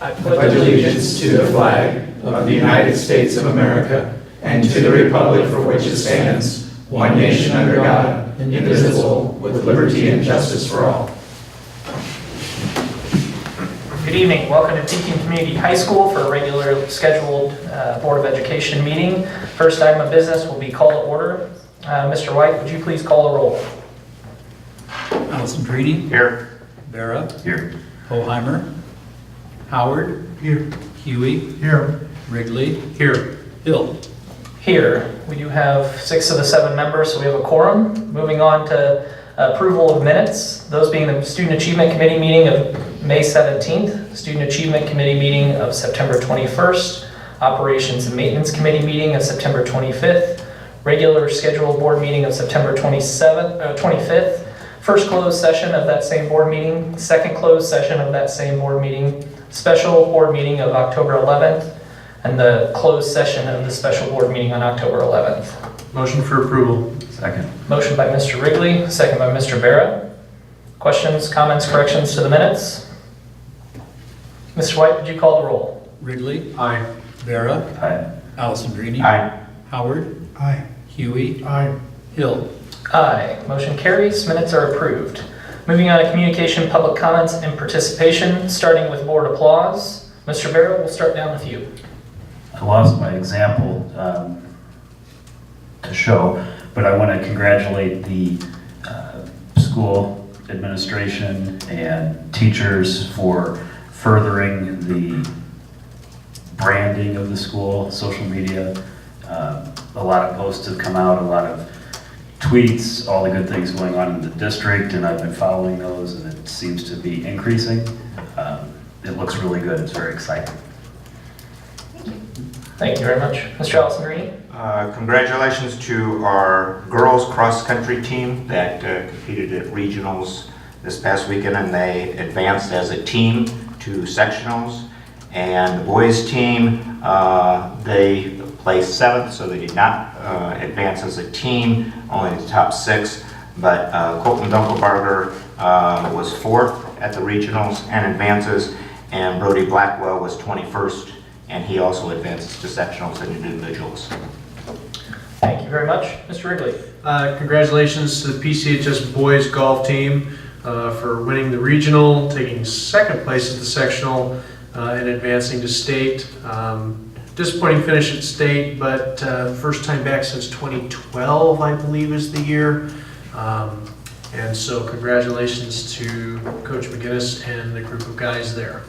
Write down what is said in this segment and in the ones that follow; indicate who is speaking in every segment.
Speaker 1: I pledge allegiance to the flag of the United States of America and to the republic for which it stands, one nation under God, indivisible, with liberty and justice for all.
Speaker 2: Good evening. Welcome to Pekin Community High School for a regular scheduled Board of Education meeting. First item of business will be call to order. Mr. White, would you please call the roll?
Speaker 3: Allison Greedy.
Speaker 4: Here.
Speaker 3: Vera.
Speaker 4: Here.
Speaker 3: Hoheimer. Howard.
Speaker 4: Here.
Speaker 3: Huey.
Speaker 4: Here.
Speaker 3: Wrigley.
Speaker 4: Here.
Speaker 3: Hill.
Speaker 2: Here. We do have 6 of the 7 members, so we have a quorum. Moving on to approval of minutes, those being the Student Achievement Committee meeting of May 17th, Student Achievement Committee meeting of September 21st, Operations and Maintenance Committee meeting of September 25th, regular scheduled board meeting of September 25th, first closed session of that same board meeting, second closed session of that same board meeting, special board meeting of October 11th, and the closed session of the special board meeting on October 11th.
Speaker 4: Motion for approval. Second.
Speaker 2: Motion by Mr. Wrigley, second by Mr. Vera. Questions, comments, corrections to the minutes? Mr. White, would you call the roll?
Speaker 3: Wrigley.
Speaker 4: Aye.
Speaker 3: Vera.
Speaker 4: Aye.
Speaker 3: Allison Greedy.
Speaker 4: Aye.
Speaker 3: Howard.
Speaker 4: Aye.
Speaker 3: Huey.
Speaker 4: Aye.
Speaker 3: Hill.
Speaker 2: Aye. Motion carries. Minutes are approved. Moving on to communication, public comments, and participation, starting with board applause. Mr. Vera, we'll start down with you.
Speaker 5: I lost my example to show, but I want to congratulate the school administration and teachers for furthering the branding of the school, social media. A lot of posts have come out, a lot of tweets, all the good things going on in the district, and I've been following those, and it seems to be increasing. It looks really good. It's very exciting.
Speaker 2: Thank you very much. Mr. Allison Greedy.
Speaker 6: Congratulations to our girls cross-country team that competed at regionals this past weekend, and they advanced as a team to sectionals. And the boys team, they placed 7th, so they did not advance as a team, only the top 6. But Colton Dunkelbarger was 4th at the regionals and advances, and Brody Blackwell was 21st. And he also advances to sectionals and individuals.
Speaker 2: Thank you very much. Mr. Wrigley.
Speaker 4: Congratulations to the PCHS boys golf team for winning the regional, taking 2nd place at the sectional, and advancing to state. Disappointing finish at state, but first time back since 2012, I believe, is the year. And so congratulations to Coach McGinnis and the group of guys there.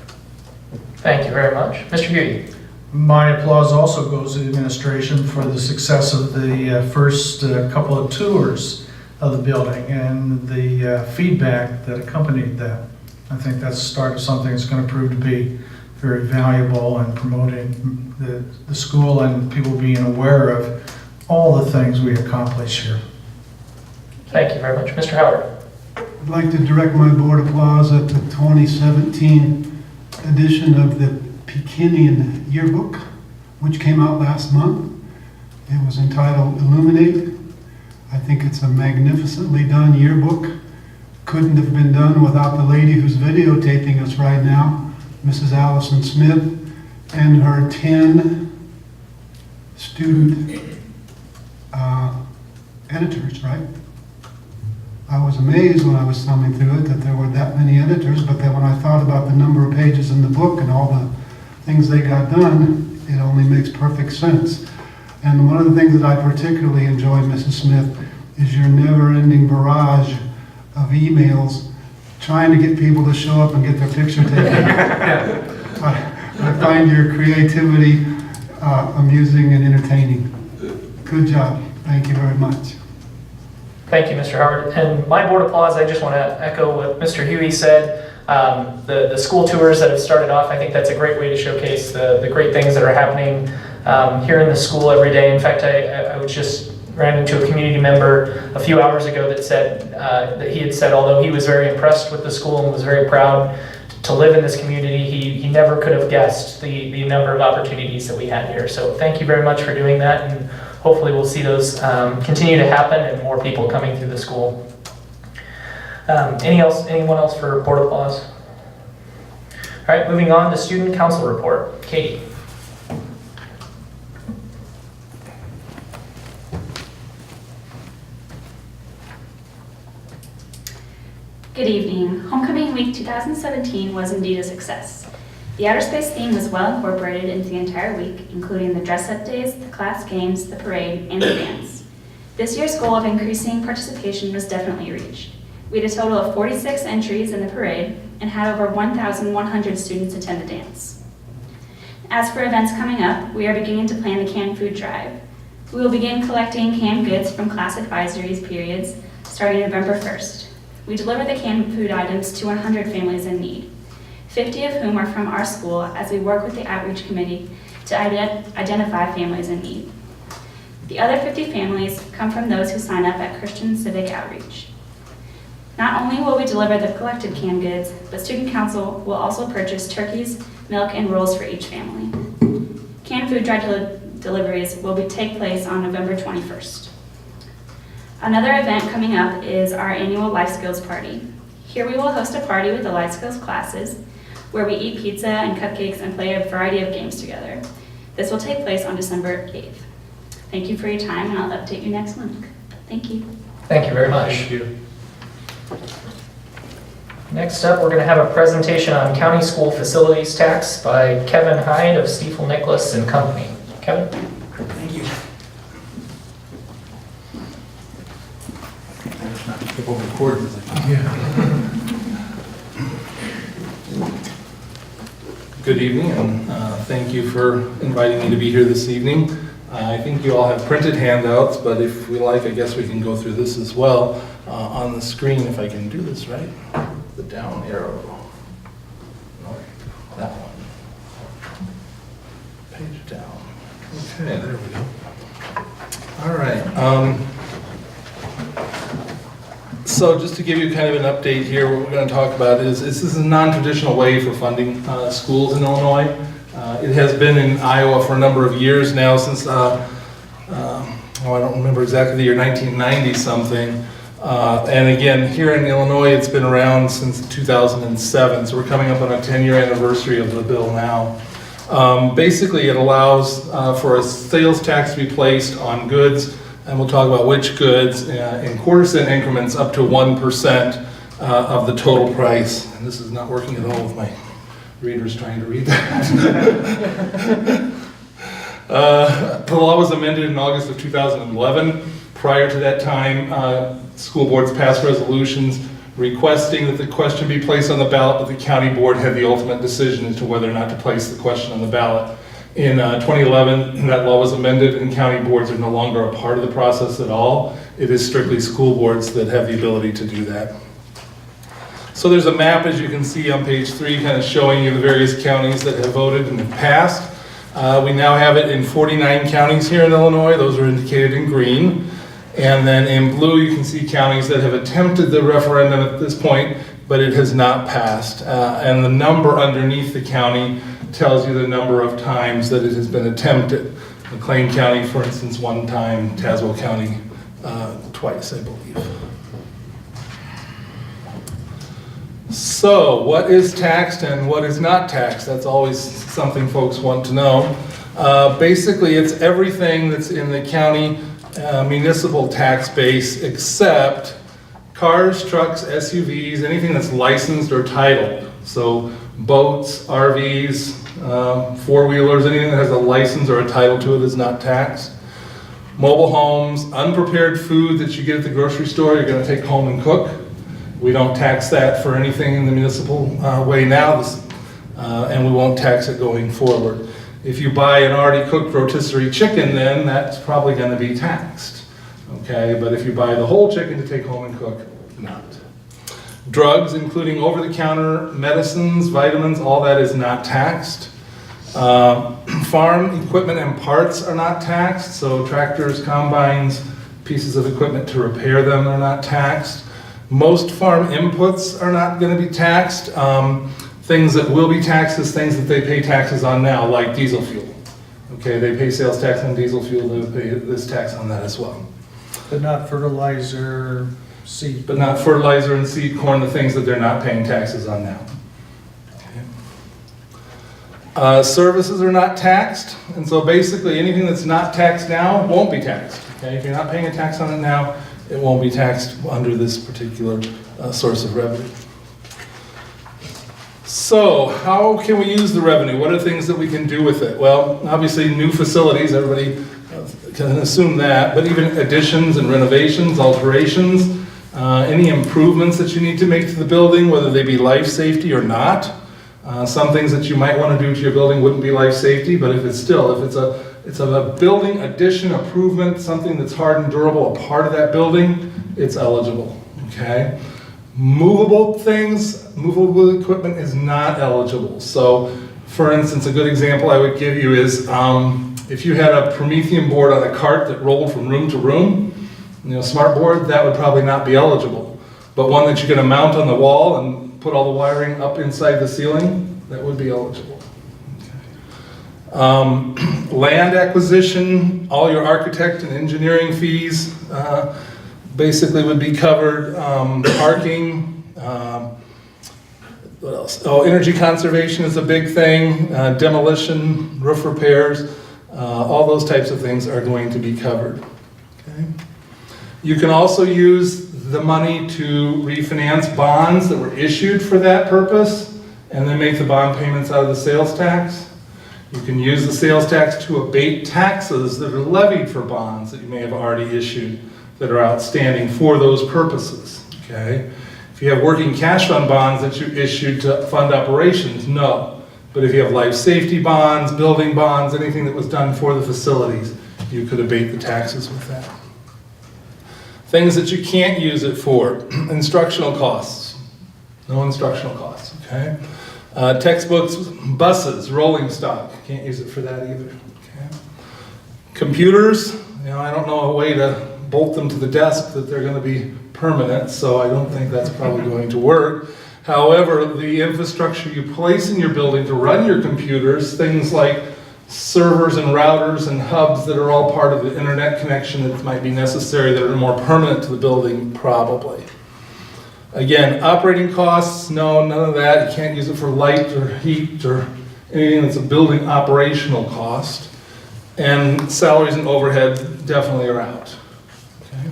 Speaker 2: Thank you very much. Mr. Beauty.
Speaker 7: My applause also goes to the administration for the success of the first couple of tours of the building and the feedback that accompanied that. I think that's the start of something that's going to prove to be very valuable in promoting the school and people being aware of all the things we accomplish here.
Speaker 2: Thank you very much. Mr. Howard.
Speaker 8: I'd like to direct my board applause at the 2017 edition of the Pekinian Yearbook, which came out last month. It was entitled Illuminate. I think it's a magnificently done yearbook. Couldn't have been done without the lady who's videotaping us right now, Mrs. Allison Smith, and her 10 student editors, right? I was amazed when I was thumbing through it that there were that many editors, but then when I thought about the number of pages in the book and all the things they got done, it only makes perfect sense. And one of the things that I particularly enjoy, Mrs. Smith, is your never-ending barrage of emails trying to get people to show up and get their picture taken. I find your creativity amusing and entertaining. Good job. Thank you very much.
Speaker 2: Thank you, Mr. Howard. And my board applause, I just want to echo what Mr. Huey said. The school tours that have started off, I think that's a great way to showcase the great things that are happening here in the school every day. In fact, I was just ran into a community member a few hours ago that said that he had said, although he was very impressed with the school and was very proud to live in this community, he never could have guessed the number of opportunities that we had here. So thank you very much for doing that, and hopefully we'll see those continue to happen and more people coming through the school. Anyone else for board applause? All right, moving on to student council report. Katie.
Speaker 9: Good evening. Homecoming Week 2017 was indeed a success. The outer space theme was well incorporated into the entire week, including the dress-up days, the class games, the parade, and the dance. This year's goal of increasing participation was definitely reached. We had a total of 46 entries in the parade and had over 1,100 students attend the dance. As for events coming up, we are beginning to plan the canned food drive. We will begin collecting canned goods from class advisories periods starting November 1st. We deliver the canned food items to 100 families in need, 50 of whom are from our school as we work with the outreach committee to identify families in need. The other 50 families come from those who sign up at Christian Civic Outreach. Not only will we deliver the collected canned goods, but Student Council will also purchase turkeys, milk, and rolls for each family. Canned food drive deliveries will take place on November 21st. Another event coming up is our annual Life Skills Party. Here we will host a party with the Life Skills classes where we eat pizza and cupcakes and play a variety of games together. This will take place on December 8th. Thank you for your time, and I'll update you next month. Thank you.
Speaker 2: Thank you very much.
Speaker 4: Thank you.
Speaker 2: Next up, we're going to have a presentation on county school facilities tax by Kevin Hyde of Stiefel Nicholas and Company. Kevin?
Speaker 3: Thank you.
Speaker 10: Good evening, and thank you for inviting me to be here this evening. I think you all have printed handouts, but if we like, I guess we can go through this as well. On the screen, if I can do this right, the down arrow. No, that one. Page down. Okay, there we go. All right. So just to give you kind of an update here, what we're going to talk about is this is a non-traditional way for funding schools in Illinois. It has been in Iowa for a number of years now, since, I don't remember exactly the year, 1990 something. And again, here in Illinois, it's been around since 2007, so we're coming up on a 10-year anniversary of the bill now. Basically, it allows for a sales tax to be placed on goods, and we'll talk about which goods in quarter-cent increments up to 1% of the total price. And this is not working at all with my readers trying to read that. The law was amended in August of 2011. Prior to that time, school boards passed resolutions requesting that the question be placed on the ballot, but the county board had the ultimate decision as to whether or not to place the question on the ballot. In 2011, that law was amended, and county boards are no longer a part of the process at all. It is strictly school boards that have the ability to do that. So there's a map, as you can see on page 3, kind of showing you the various counties that have voted and have passed. We now have it in 49 counties here in Illinois. Those are indicated in green. And then in blue, you can see counties that have attempted the referendum at this point, but it has not passed. And the number underneath the county tells you the number of times that it has been attempted. McLean County, for instance, 1 time, Tazewell County twice, I believe. So, what is taxed and what is not taxed? That's always something folks want to know. Basically, it's everything that's in the county municipal tax base except cars, trucks, SUVs, anything that's licensed or titled. So boats, RVs, four-wheelers, anything that has a license or a title to it is not taxed. Mobile homes, unprepared food that you get at the grocery store, you're going to take home and cook. We don't tax that for anything in the municipal way now, and we won't tax it going forward. If you buy an already cooked rotisserie chicken, then that's probably going to be taxed. Okay, but if you buy the whole chicken to take home and cook, not. Drugs, including over-the-counter medicines, vitamins, all that is not taxed. Farm equipment and parts are not taxed, so tractors, combines, pieces of equipment to repair them are not taxed. Most farm inputs are not going to be taxed. Things that will be taxed is things that they pay taxes on now, like diesel fuel. Okay, they pay sales tax on diesel fuel, they pay this tax on that as well.
Speaker 7: But not fertilizer, seed.
Speaker 10: But not fertilizer and seed corn, the things that they're not paying taxes on now. Okay. Services are not taxed, and so basically anything that's not taxed now won't be taxed. Okay, if you're not paying a tax on it now, it won't be taxed under this particular source of revenue. So how can we use the revenue? What are things that we can do with it? Well, obviously new facilities, everybody can assume that, but even additions and renovations, alterations, any improvements that you need to make to the building, whether they be life safety or not. Some things that you might want to do to your building wouldn't be life safety, but if it's a building addition, improvement, something that's hard and durable, a part of that building, it's eligible, okay? Movable things, movable equipment is not eligible. So, for instance, a good example I would give you is if you had a Promethean board on a cart that rolled from room to room, smart board, that would probably not be eligible. But one that you're going to mount on the wall and put all the wiring up inside the ceiling, that would be eligible. Okay. Land acquisition, all your architect and engineering fees basically would be covered. Parking, what else? Oh, energy conservation is a big thing. Demolition, roof repairs, all those types of things are going to be covered. Okay. You can also use the money to refinance bonds that were issued for that purpose, and then make the bond payments out of the sales tax. You can use the sales tax to abate taxes that are levied for bonds that you may have already issued that are outstanding for those purposes, okay? If you have working cash fund bonds that you issued to fund operations, no. But if you have life safety bonds, building bonds, anything that was done for the facilities, you could abate the taxes with that. Things that you can't use it for, instructional costs. No instructional costs, okay? Textbooks, buses, rolling stock, can't use it for that either, okay? Computers, I don't know a way to bolt them to the desk that they're going to be permanent, so I don't think that's probably going to work. However, the infrastructure you place in your building to run your computers, things like servers and routers and hubs that are all part of the internet connection that might be necessary that are more permanent to the building, probably. Again, operating costs, no, none of that. You can't use it for light or heat or anything that's a building operational cost. And salaries and overhead definitely are out. Okay.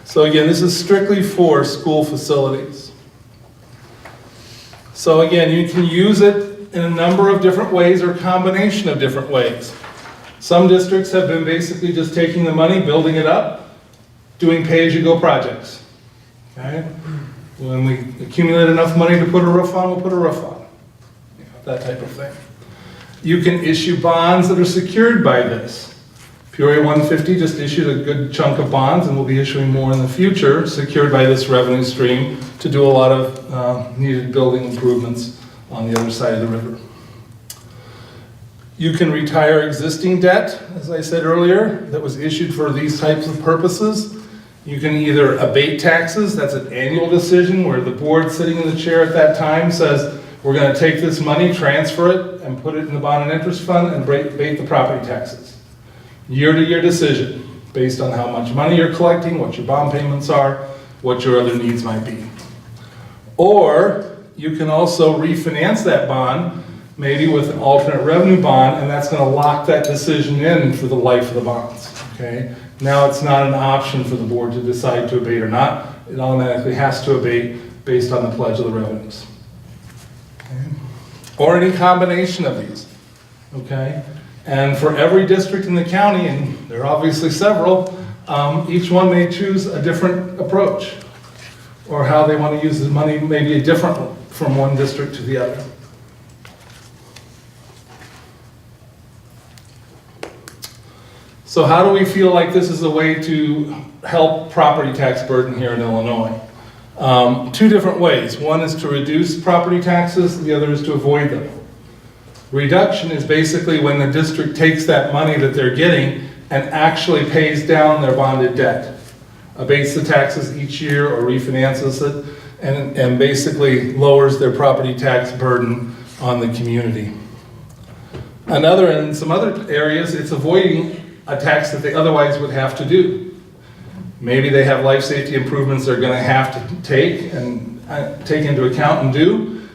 Speaker 10: So again, this is strictly for school facilities. So again, you can use it in a number of different ways or a combination of different ways. Some districts have been basically just taking the money, building it up, doing pay-as-you-go projects. Okay? When we accumulate enough money to put a roof on, we'll put a roof on. That type of thing. You can issue bonds that are secured by this. Peoria 150 just issued a good chunk of bonds and will be issuing more in the future, secured by this revenue stream to do a lot of needed building improvements on the other side of the river. You can retire existing debt, as I said earlier, that was issued for these types of purposes. You can either abate taxes, that's an annual decision where the board sitting in the chair at that time says, we're going to take this money, transfer it, and put it in the bond and interest fund and abate the property taxes. Year-to-year decision, based on how much money you're collecting, what your bond payments are, what your other needs might be. Or you can also refinance that bond, maybe with an alternate revenue bond, and that's going to lock that decision in for the life of the bonds, okay? Now it's not an option for the board to decide to abate or not. It automatically has to abate based on the pledge of the revenues. Okay? Or any combination of these, okay? And for every district in the county, and there are obviously several, each one may choose a different approach, or how they want to use the money may be different from one district to the other. So how do we feel like this is a way to help property tax burden here in Illinois? Two different ways. One is to reduce property taxes, the other is to avoid them. Reduction is basically when the district takes that money that they're getting and actually pays down their bonded debt, abates the taxes each year or refinances it, and basically lowers their property tax burden on the community. In some other areas, it's avoiding a tax that they otherwise would have to do. Maybe they have life safety improvements they're going to have to take into account and do.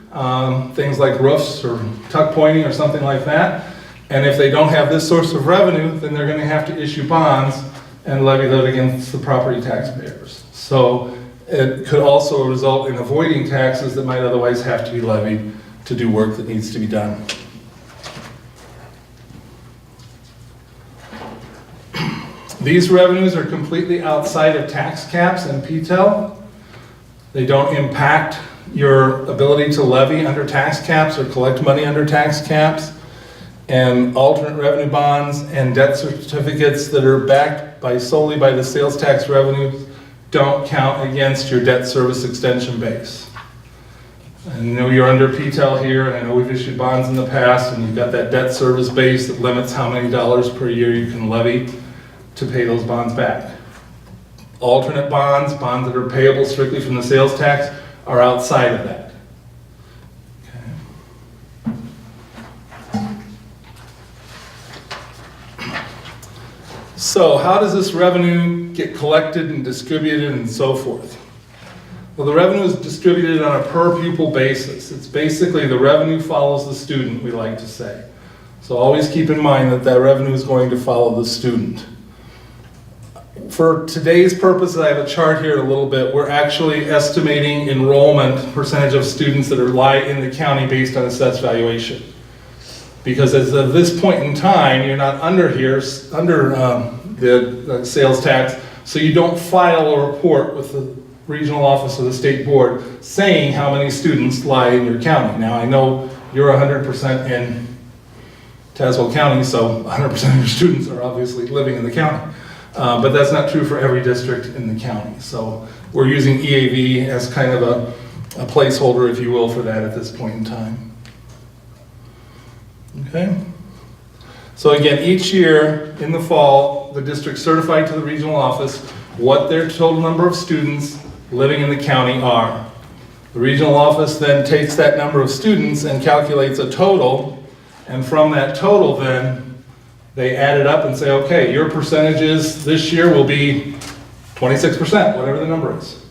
Speaker 10: things like roofs or tuck pointing or something like that. And if they don't have this source of revenue, then they're going to have to issue bonds and levy that against the property taxpayers. So it could also result in avoiding taxes that might otherwise have to be levied to do work that needs to be done. These revenues are completely outside of tax caps and PTEL. They don't impact your ability to levy under tax caps or collect money under tax caps. And alternate revenue bonds and debt certificates that are backed solely by the sales tax revenues don't count against your debt service extension base. I know you're under PTEL here, and I know we've issued bonds in the past, and you've got that debt service base that limits how many dollars per year you can levy to pay those bonds back. Alternate bonds, bonds that are payable strictly from the sales tax, are outside of that. So how does this revenue get collected and distributed and so forth? Well, the revenue is distributed on a per pupil basis. It's basically the revenue follows the student, we like to say. So always keep in mind that that revenue is going to follow the student. For today's purposes, I have a chart here a little bit. We're actually estimating enrollment percentage of students that lie in the county based on assessed valuation. Because as of this point in time, you're not under the sales tax, so you don't file a report with the regional office of the state board saying how many students lie in your county. Now, I know you're 100% in Tazewell County, so 100% of your students are obviously living in the county. But that's not true for every district in the county. So we're using EAV as kind of a placeholder, if you will, for that at this point in time. Okay. So again, each year in the fall, the district certified to the regional office what their total number of students living in the county are. The regional office then takes that number of students and calculates a total, and from that total then, they add it up and say, okay, your percentages this year will be 26%, whatever the number is.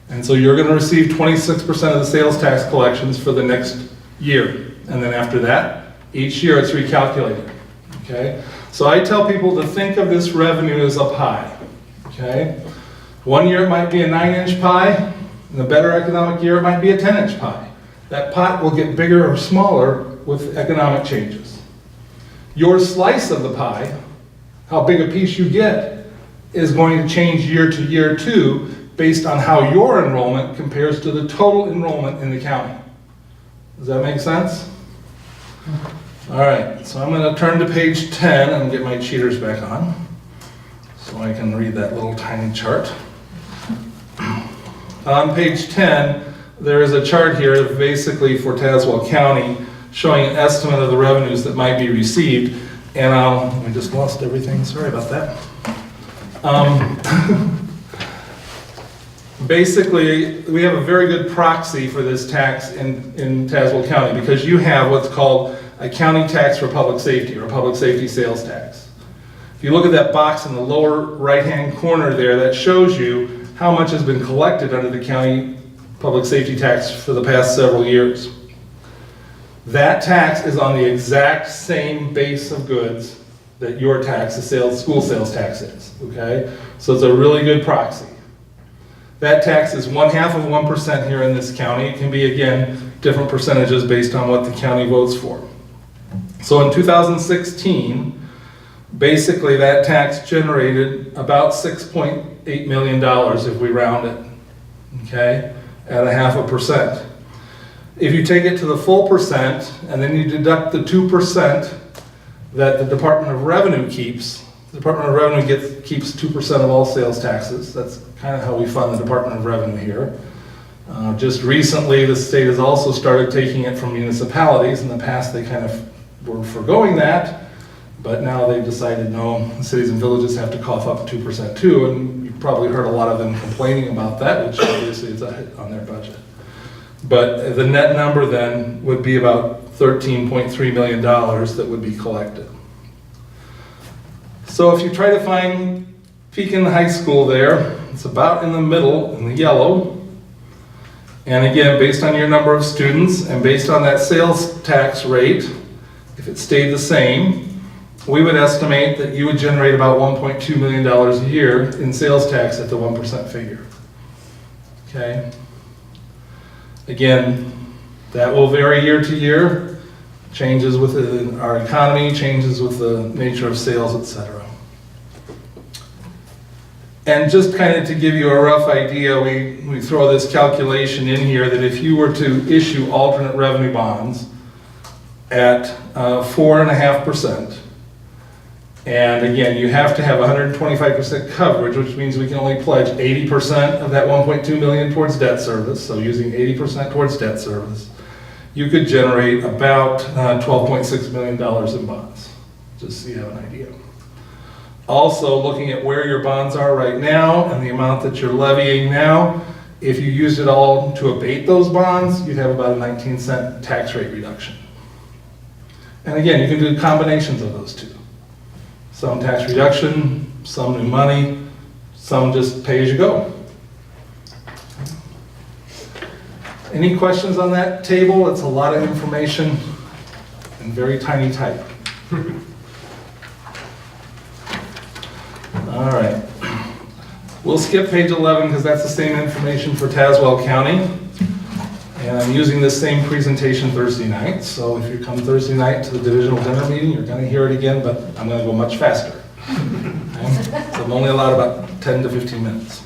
Speaker 10: And so you're going to receive 26% of the sales tax collections for the next year. And then after that, each year it's recalculated. Okay? So I tell people to think of this revenue as a pie. Okay? One year it might be a 9-inch pie. In a better economic year, it might be a 10-inch pie. That pot will get bigger or smaller with economic changes. Your slice of the pie, how big a piece you get, is going to change year to year too, based on how your enrollment compares to the total enrollment in the county. Does that make sense? All right, so I'm going to turn to page 10 and get my cheaters back on so I can read that little tiny chart. On page 10, there is a chart here basically for Tazewell County showing an estimate of the revenues that might be received. And I just lost everything, sorry about that. Basically, we have a very good proxy for this tax in Tazewell County because you have what's called a county tax for public safety or public safety sales tax. If you look at that box in the lower right-hand corner there, that shows you how much has been collected under the county public safety tax for the past several years. That tax is on the exact same base of goods that your tax, the school sales tax is, okay? So it's a really good proxy. That tax is 0.5% here in this county. It can be, again, different percentages based on what the county votes for. So in 2016, basically that tax generated about $6.8 million if we round it, okay, at 0.5%. If you take it to the full percent and then you deduct the 2% that the Department of Revenue keeps, the Department of Revenue keeps 2% of all sales taxes. That's kind of how we fund the Department of Revenue here. Just recently, the state has also started taking it from municipalities. In the past, they kind of were forgoing that, but now they've decided, no, cities and villages have to cough up 2% too, and you've probably heard a lot of them complaining about that, which obviously is a hit on their budget. But the net number then would be about $13.3 million that would be collected. So if you try to find Pekin High School there, it's about in the middle in the yellow. And again, based on your number of students and based on that sales tax rate, if it stayed the same, we would estimate that you would generate about $1.2 million a year in sales tax at the 1% figure. Okay? Again, that will vary year to year, changes with our economy, changes with the nature of sales, etc. And just kind of to give you a rough idea, we throw this calculation in here that if you were to issue alternate revenue bonds at 4.5%, and again, you have to have 125% coverage, which means we can only pledge 80% of that 1.2 million towards debt service, so using 80% towards debt service, you could generate about $12.6 million in bonds, just so you have an idea. Also, looking at where your bonds are right now and the amount that you're levying now, if you used it all to abate those bonds, you'd have about a 19-cent tax rate reduction. And again, you can do combinations of those two. Some tax reduction, some new money, some just pay as you go. Any questions on that table? It's a lot of information in very tiny type. All right. We'll skip page 11 because that's the same information for Tazewell County. And I'm using this same presentation Thursday night. So if you come Thursday night to the divisional dinner meeting, you're going to hear it again, but I'm going to go much faster. Okay? So I'm only allowed about 10 to 15 minutes.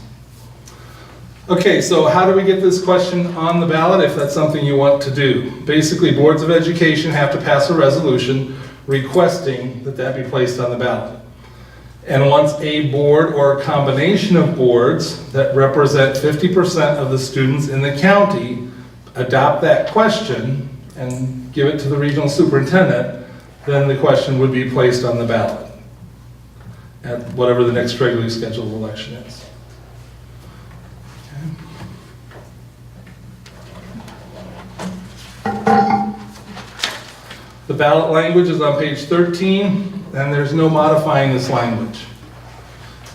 Speaker 10: Okay, so how do we get this question on the ballot if that's something you want to do? Basically, boards of education have to pass a resolution requesting that that be placed on the ballot. And once a board or a combination of boards that represent 50% of the students in the county adopt that question and give it to the regional superintendent, then the question would be placed on the ballot at whatever the next regularly scheduled election is. The ballot language is on page 13, and there's no modifying this language.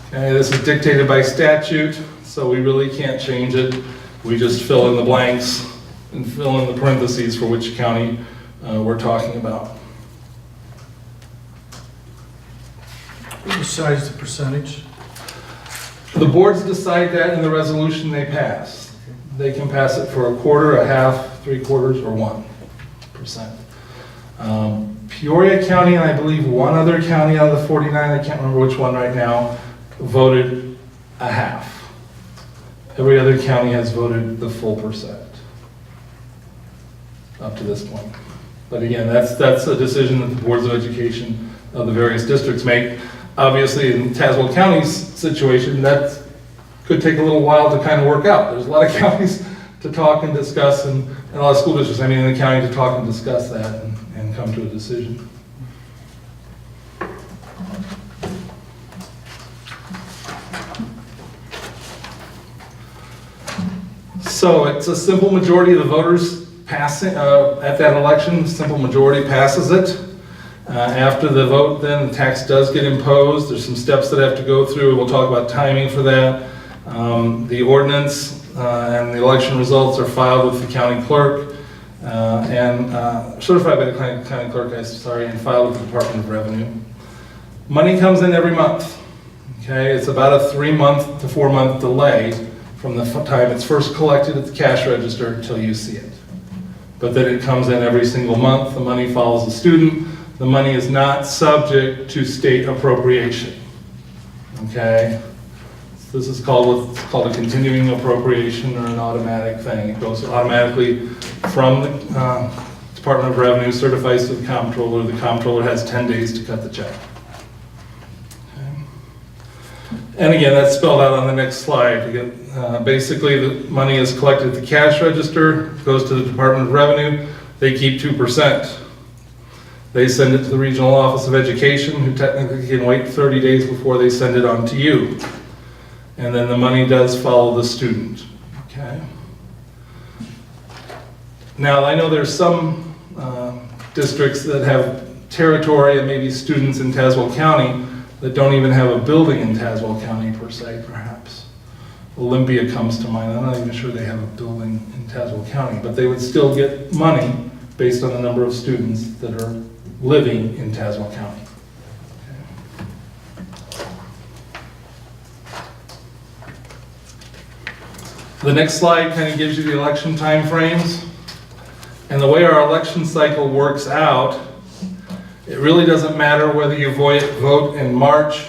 Speaker 10: Okay, this is dictated by statute, so we really can't change it. We just fill in the blanks and fill in the parentheses for which county we're talking about.
Speaker 7: Who decides the percentage?
Speaker 10: The boards decide that in the resolution they pass. They can pass it for a quarter, a half, 3/4, or 1%. Peoria County, and I believe one other county out of the 49, I can't remember which one right now, voted a half. Every other county has voted the full percent up to this point. But again, that's a decision that the boards of education of the various districts make. Obviously, in Tazewell County's situation, that could take a little while to kind of work out. There's a lot of counties to talk and discuss, and a lot of school districts, I mean, in the county to talk and discuss that and come to a decision. So it's a simple majority of the voters passing at that election, simple majority passes it. After the vote, then the tax does get imposed. There's some steps that have to go through. We'll talk about timing for that. The ordinance and the election results are filed with the county clerk and certified by the county clerk, and filed with the Department of Revenue. Money comes in every month. Okay, it's about a 3-month to 4-month delay from the time it's first collected at the cash register until you see it. But then it comes in every single month. The money follows the student. The money is not subject to state appropriation. Okay? This is called what's called a continuing appropriation or an automatic thing. It goes automatically from the Department of Revenue, certifies to the comptroller. The comptroller has 10 days to cut the check. And again, that's spelled out on the next slide. Basically, the money is collected at the cash register, goes to the Department of Revenue. They keep 2%. They send it to the Regional Office of Education, who technically can wait 30 days before they send it on to you. And then the money does follow the student. Okay. Now, I know there's some districts that have territory and maybe students in Tazewell County that don't even have a building in Tazewell County per se, perhaps. Olympia comes to mind. I'm not even sure they have a building in Tazewell County, but they would still get money based on the number of students that are living in Tazewell County. The next slide kind of gives you the election timeframes. And the way our election cycle works out, it really doesn't matter whether you vote in March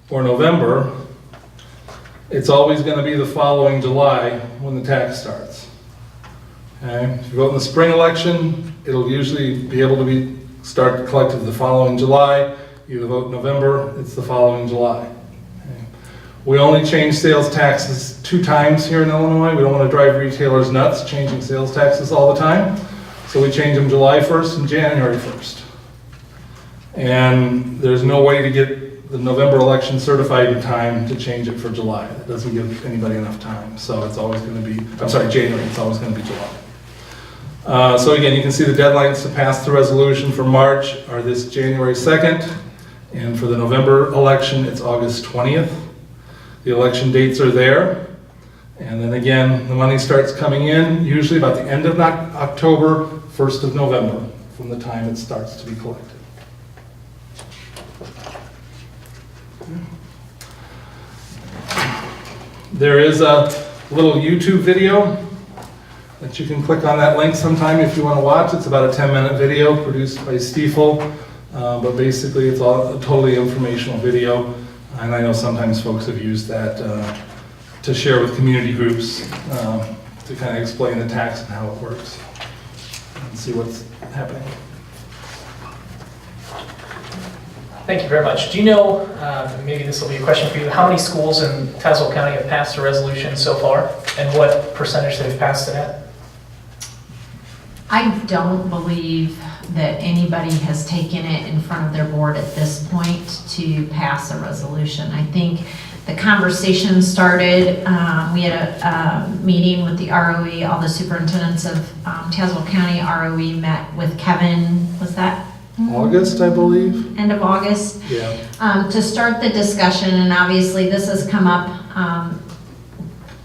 Speaker 10: or November. It's always going to be the following July when the tax starts. Okay? If you vote in the spring election, it'll usually be able to start collected the following July. You vote in November, it's the following July. Okay? We only change sales taxes 2 times here in Illinois. We don't want to drive retailers nuts changing sales taxes all the time. So we change them July 1st and January 1st. And there's no way to get the November election certified in time to change it for July. That doesn't give anybody enough time. So it's always going to be, January, it's always going to be July. So again, you can see the deadlines to pass the resolution for March are this January 2nd. And for the November election, it's August 20th. The election dates are there. And then again, the money starts coming in, usually about the end of October, 1st of November, from the time it starts to be collected. There is a little YouTube video that you can click on that link sometime if you want to watch. It's about a 10-minute video produced by Stiefel, but basically it's all a totally informational video. And I know sometimes folks have used that to share with community groups to kind of explain the tax and how it works and see what's happening.
Speaker 2: Thank you very much. Do you know, maybe this will be a question for you, how many schools in Tazewell County have passed a resolution so far, and what percentage they've passed it at?
Speaker 11: I don't believe that anybody has taken it in front of their board at this point to pass a resolution. I think the conversation started, we had a meeting with the ROE, all the superintendents of Tazewell County. ROE met with Kevin, was that?
Speaker 10: August, I believe.
Speaker 11: End of August.
Speaker 10: Yeah.
Speaker 11: To start the discussion, and obviously this has come up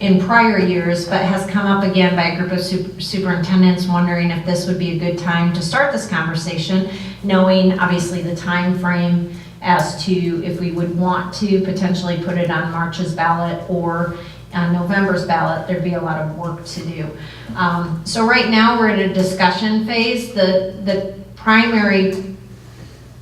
Speaker 11: in prior years, but has come up again by a group of superintendents wondering if this would be a good time to start this conversation, knowing obviously the time frame as to if we would want to potentially put it on March's ballot or on November's ballot. There'd be a lot of work to do. So right now we're in a discussion phase. The primary,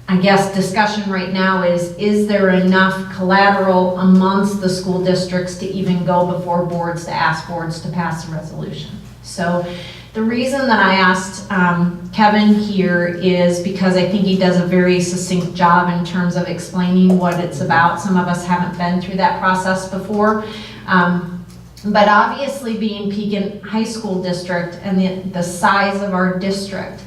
Speaker 11: I guess, discussion right now is there enough collateral amongst the school districts to even go before boards to ask boards to pass a resolution? So the reason that I asked Kevin here is because I think he does a very succinct job in terms of explaining what it's about. Some of us haven't been through that process before. But obviously being Pekin High School District and the size of our district,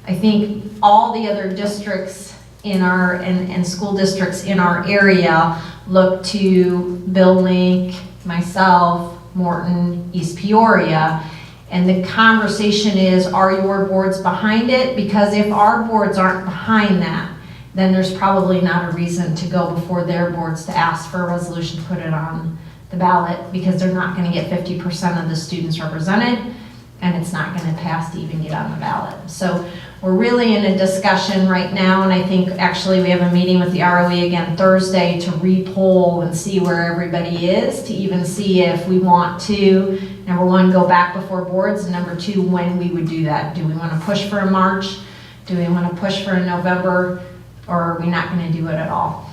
Speaker 11: I think all the other districts in our, and school districts in our area look to Bill Link, myself, Morton, East Peoria. And the conversation is, are your boards behind it? Because if our boards aren't behind that, then there's probably not a reason to go before their boards to ask for a resolution to put it on the ballot, because they're not gonna get 50% of the students represented, and it's not gonna pass to even get on the ballot. So we're really in a discussion right now, and I think actually we have a meeting with the ROE again Thursday to re-poll and see where everybody is, to even see if we want to, number one, go back before boards, and number two, when we would do that. Do we want to push for a March? Do we want to push for a November? Or are we not going to do it at all?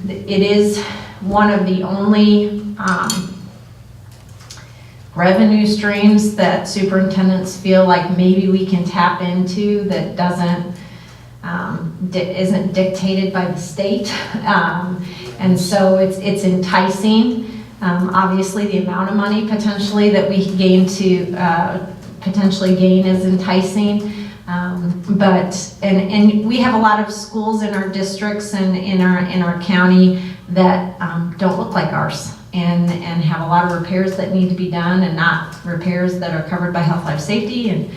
Speaker 11: It is one of the only revenue streams that superintendents feel like maybe we can tap into that doesn't isn't dictated by the state, and so it's enticing. Obviously, the amount of money potentially that we gain to potentially gain is enticing. But we have a lot of schools in our districts and in our county that don't look like ours, and have a lot of repairs that need to be done, and not repairs that are covered by health, life, safety, and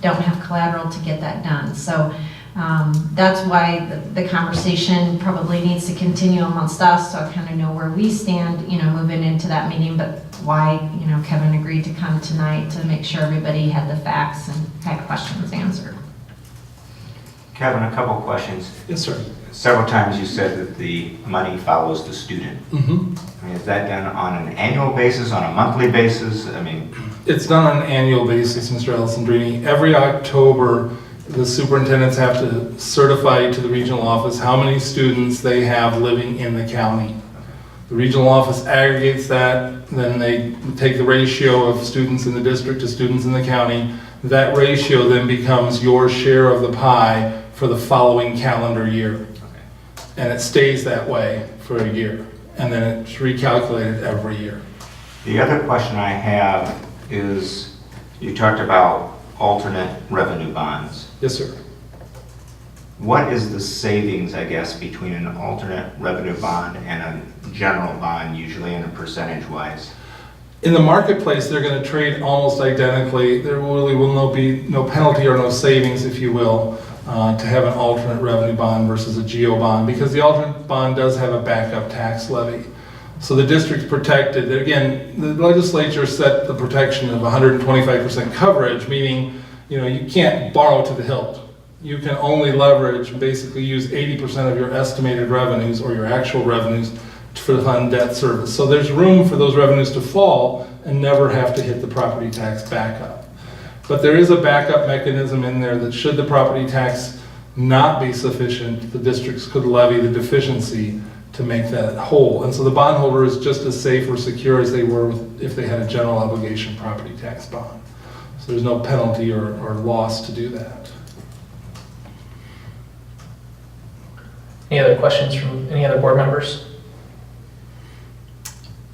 Speaker 11: don't have collateral to get that done. So That's why the conversation probably needs to continue amongst us, so I kind of know where we stand, moving into that meeting, but why, Kevin agreed to come tonight to make sure everybody had the facts and had questions answered.
Speaker 6: Kevin, a couple questions.
Speaker 10: Yes, sir.
Speaker 6: Several times you said that the money follows the student.
Speaker 10: Mm-hmm.
Speaker 6: I mean, is that done on an annual basis, on a monthly basis? I mean,
Speaker 10: It's done on an annual basis, Mr. Alessandrini. Every October, the superintendents have to certify to the regional office how many students they have living in the county. The regional office aggregates that, then they take the ratio of students in the district to students in the county. That ratio then becomes your share of the pie for the following calendar year. And it stays that way for a year, and then it's recalculated every year.
Speaker 6: the other question I have is, you talked about alternate revenue bonds.
Speaker 10: Yes, sir.
Speaker 6: What is the savings, I guess, between an alternate revenue bond and a general bond, usually in a percentage-wise?
Speaker 10: In the marketplace, they're going to trade almost identically. There really will be no penalty or no savings, if you will, to have an alternate revenue bond versus a GO bond, because the alternate bond does have a backup tax levy. So the district's protected. Again, the legislature set the protection of 125% coverage, meaning you can't borrow to the hilt. You can only leverage, basically use 80% of your estimated revenues or your actual revenues for the fund debt service. So there's room for those revenues to fall and never have to hit the property tax backup. But there is a backup mechanism in there that should the property tax not be sufficient, the districts could levy the deficiency to make that whole. And so the bondholder is just as safe or secure as they were if they had a general obligation property tax bond. So there's no penalty or loss to do that.
Speaker 2: Any other questions from any other board members?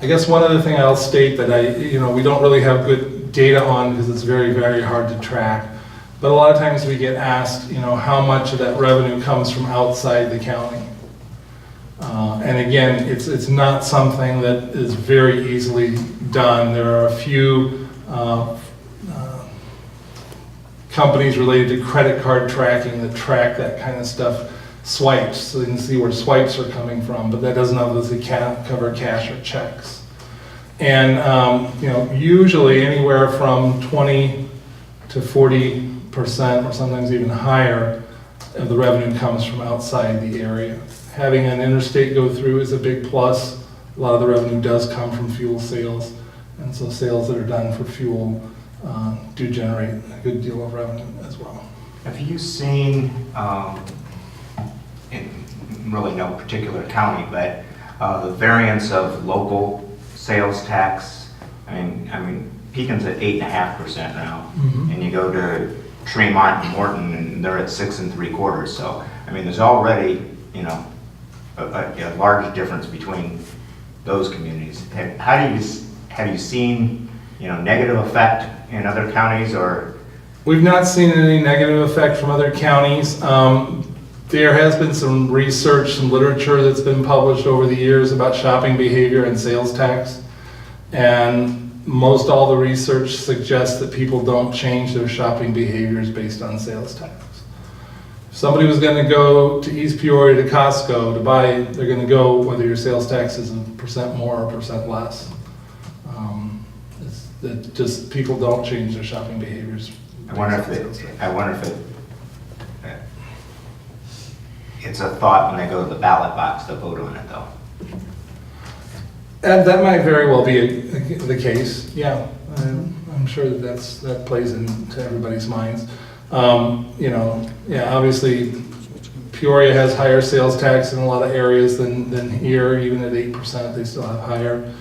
Speaker 10: I guess one other thing I'll state that we don't really have good data on because it's very, very hard to track. But a lot of times we get asked, how much of that revenue comes from outside the county. And again, it's not something that is very easily done. There are a few companies related to credit card tracking that track that kind of stuff. Swipes, so you can see where swipes are coming from, but that doesn't obviously cover cash or checks. And usually anywhere from 20 to 40% or sometimes even higher of the revenue comes from outside the area. Having an interstate go through is a big plus. A lot of the revenue does come from fuel sales, and so sales that are done for fuel do generate a good deal of revenue as well.
Speaker 6: Have you seen, in really no particular county, but the variance of local sales tax? I mean, Pekin's at 8.5% now, and you go to Tremont and Morton, and they're at 6 3/4. So, I mean, there's already, a large difference between those communities. Have you seen, negative effect in other counties, or?
Speaker 10: We've not seen any negative effect from other counties. There has been some research, some literature that's been published over the years about shopping behavior and sales tax. And most all the research suggests that people don't change their shopping behaviors based on sales tax. If somebody was going to go to East Peoria to Costco to buy, they're going to go whether your sales tax is 1% more or 1% less. That just people don't change their shopping behaviors.
Speaker 6: I wonder if it's a thought when they go to the ballot box to vote on it, though.
Speaker 10: And that might very well be the case. Yeah, I'm sure that plays into everybody's minds. Obviously, Peoria has higher sales tax in a lot of areas than here. Even at 8%, they still have higher.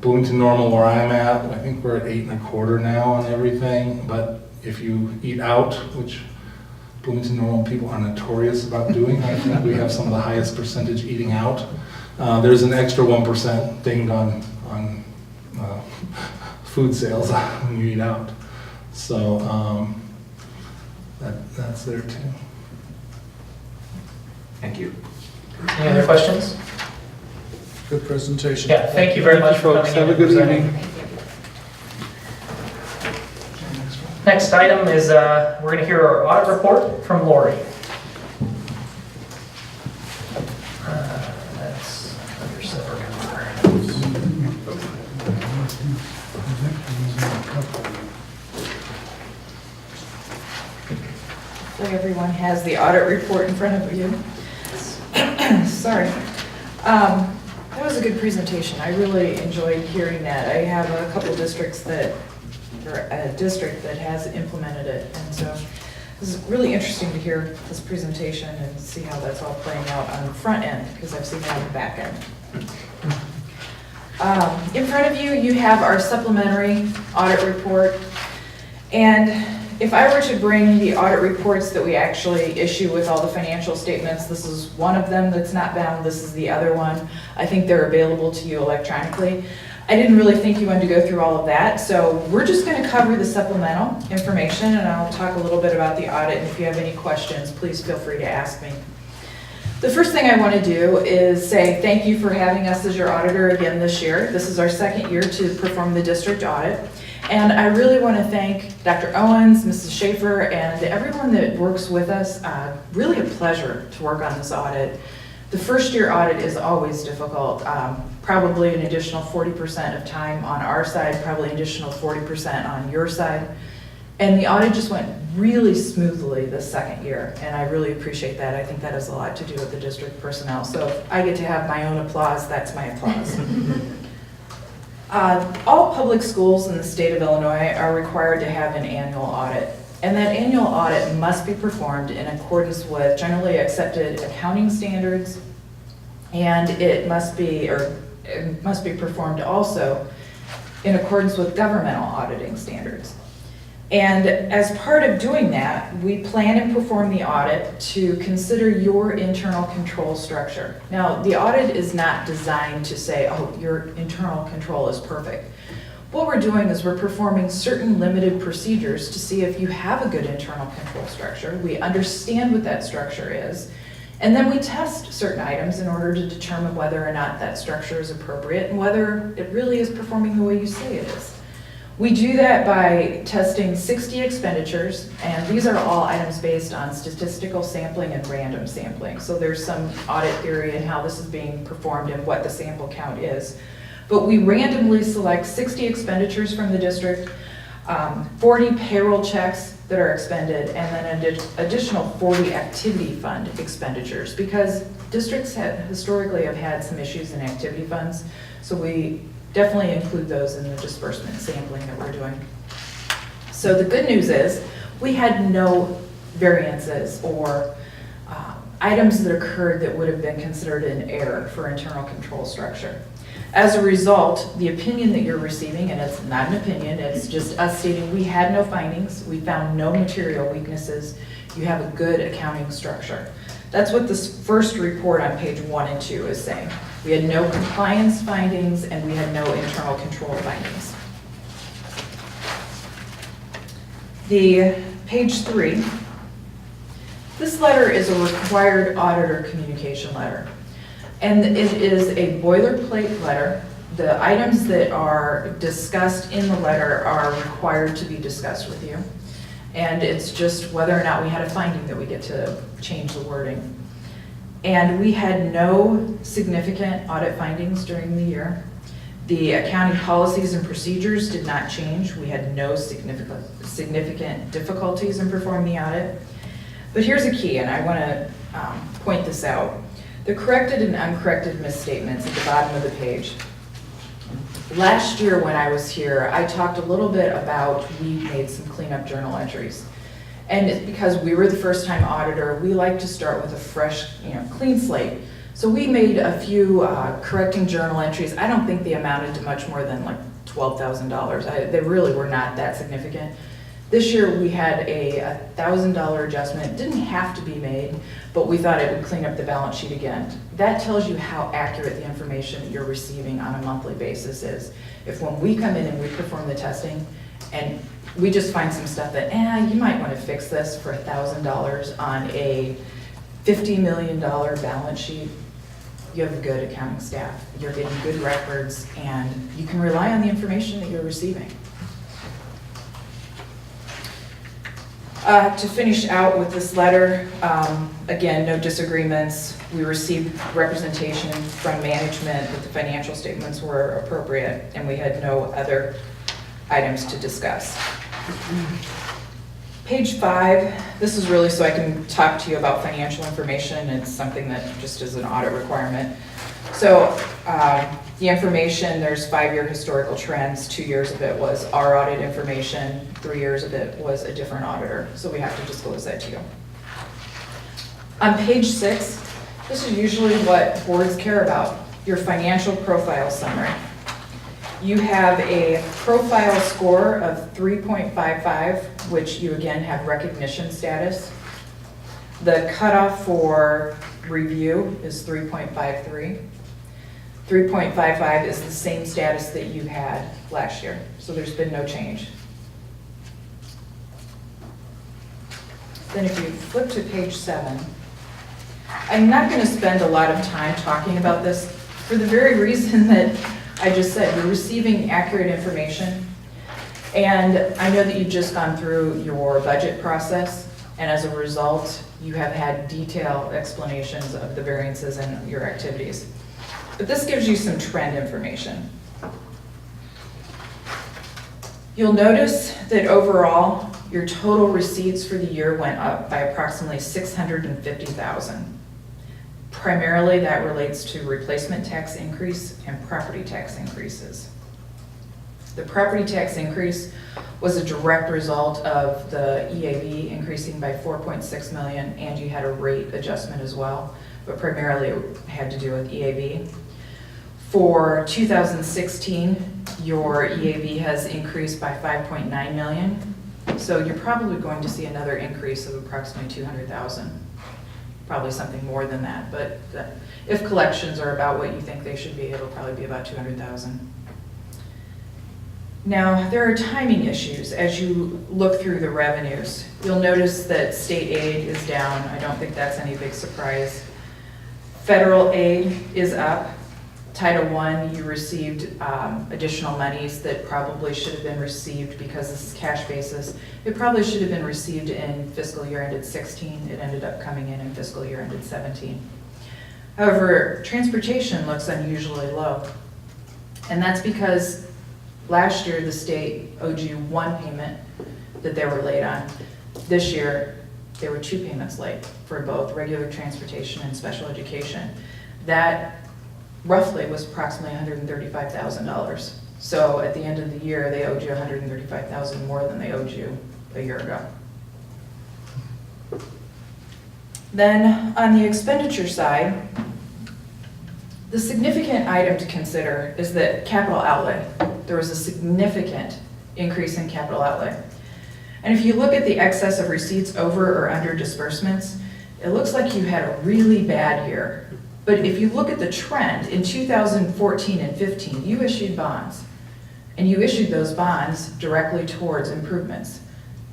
Speaker 10: Bloomington Normal, where I'm at, I think we're at 8 1/4 now on everything. But if you eat out, which Bloomington Normal people are notorious about doing, I think we have some of the highest percentage eating out. There's an extra 1% dinged on food sales when you eat out. So that's there too.
Speaker 6: Thank you.
Speaker 2: Any other questions?
Speaker 7: Good presentation.
Speaker 2: Yeah, thank you very much for
Speaker 10: folks.
Speaker 2: coming in
Speaker 10: Have a
Speaker 2: and
Speaker 10: good
Speaker 2: presenting.
Speaker 10: evening.
Speaker 2: Next item is we're going to hear our audit report from Lori.
Speaker 12: everyone has the audit report in front of you. Sorry. That was a good presentation. I really enjoyed hearing that. I have a couple districts that, or a district that has implemented it. And so this is really interesting to hear this presentation and see how that's all playing out on the front end, because I've seen it on the back end. In front of you, you have our supplementary audit report. And if I were to bring the audit reports that we actually issue with all the financial statements, this is one of them that's not bound, this is the other one. I think they're available to you electronically. I didn't really think you wanted to go through all of that, so we're just going to cover the supplemental information, and I'll talk a little bit about the audit, and if you have any questions, please feel free to ask me. The first thing I want to do is say thank you for having us as your auditor again this year. This is our second year to perform the district audit. And I really want to thank Dr. Owens, Mrs. Schaefer, and everyone that works with us. Really a pleasure to work on this audit. The first year audit is always difficult. Probably an additional 40% of time on our side, probably an additional 40% on your side. And the audit just went really smoothly this second year, and I really appreciate that. I think that has a lot to do with the district personnel. So if I get to have my own applause, that's my applause. All public schools in the state of Illinois are required to have an annual audit, and that annual audit must be performed in accordance with generally accepted accounting standards, and it must be performed also in accordance with governmental auditing standards. And as part of doing that, we plan and perform the audit to consider your internal control structure. Now, the audit is not designed to say, oh, your internal control is perfect. What we're doing is we're performing certain limited procedures to see if you have a good internal control structure. We understand what that structure is, and then we test certain items in order to determine whether or not that structure is appropriate and whether it really is performing the way you say it is. We do that by testing 60 expenditures, and these are all items based on statistical sampling and random sampling. So there's some audit theory in how this is being performed and what the sample count is. But we randomly select 60 expenditures from the district, 40 payroll checks that are expended, and then an additional 40 activity fund expenditures, because districts historically have had some issues in activity funds. So we definitely include those in the disbursement sampling that we're doing. So the good news is we had no variances or items that occurred that would have been considered an error for internal control structure. As a result, the opinion that you're receiving, and it's not an opinion, it's just us stating we had no findings, we found no material weaknesses, you have a good accounting structure. That's what this first report on page 1 and 2 is saying. We had no compliance findings and we had no internal control findings. The page 3, this letter is a required auditor communication letter. And it is a boilerplate letter. The items that are discussed in the letter are required to be discussed with you. And it's just whether or not we had a finding that we get to change the wording. And we had no significant audit findings during the year. The accounting policies and procedures did not change. We had no significant difficulties in performing the audit. But here's a key, and I want to point this out. The corrected and uncorrected misstatements at the bottom of the page. Last year when I was here, I talked a little bit about we made some cleanup journal entries. And it's because we were the first time auditor, we like to start with a fresh, clean slate. So we made a few correcting journal entries. I don't think they amounted to much more than like $12,000. They really were not that significant. This year we had a $1,000 adjustment. It didn't have to be made, but we thought it would clean up the balance sheet again. That tells you how accurate the information that you're receiving on a monthly basis is. If when we come in and we perform the testing and we just find some stuff that, you might want to fix this for $1,000 on a $50 million balance sheet, you have a good accounting staff. You're getting good records, and you can rely on the information that you're receiving. To finish out with this letter, again, no disagreements. We received representation from management that the financial statements were appropriate, and we had no other items to discuss. Page 5, this is really so I can talk to you about financial information. It's something that just is an audit requirement. So the information, there's 5-year historical trends. 2 years of it was our audit information. 3 years of it was a different auditor. So we have to disclose that to you. On page 6, this is usually what boards care about, your financial profile summary. You have a profile score of 3.55, which you again have recognition status. The cutoff for review is 3.53. 3.55 is the same status that you had last year, so there's been no change. Then if you flip to page 7, I'm not going to spend a lot of time talking about this for the very reason that I just said, you're receiving accurate information. And I know that you've just gone through your budget process, and as a result, you have had detailed explanations of the variances in your activities. But this gives you some trend information. You'll notice that overall, your total receipts for the year went up by approximately $650,000. Primarily, that relates to replacement tax increase and property tax increases. The property tax increase was a direct result of the EAV increasing by $4.6 million, and you had a rate adjustment as well, but primarily it had to do with EAV. For 2016, your EAV has increased by $5.9 million, so you're probably going to see another increase of approximately $200,000. Probably something more than that, but if collections are about what you think they should be, it'll probably be about $200,000. Now, there are timing issues as you look through the revenues. You'll notice that state aid is down. I don't think that's any big surprise. Federal aid is up. Title I, you received additional monies that probably should have been received because this is cash basis. It probably should have been received in fiscal year ended 16. It ended up coming in fiscal year ended 17. However, transportation looks unusually low. And that's because last year the state owed you one payment that they were late on. This year, there were 2 payments late for both regular transportation and special education. That roughly was approximately $135,000. So at the end of the year, they owed you $135,000 more than they owed you a year ago. Then on the expenditure side, the significant item to consider is that capital outlay. There was a significant increase in capital outlay. And if you look at the excess of receipts over or under disbursements, it looks like you had a really bad year. But if you look at the trend, in 2014 and 15, you issued bonds. And you issued those bonds directly towards improvements.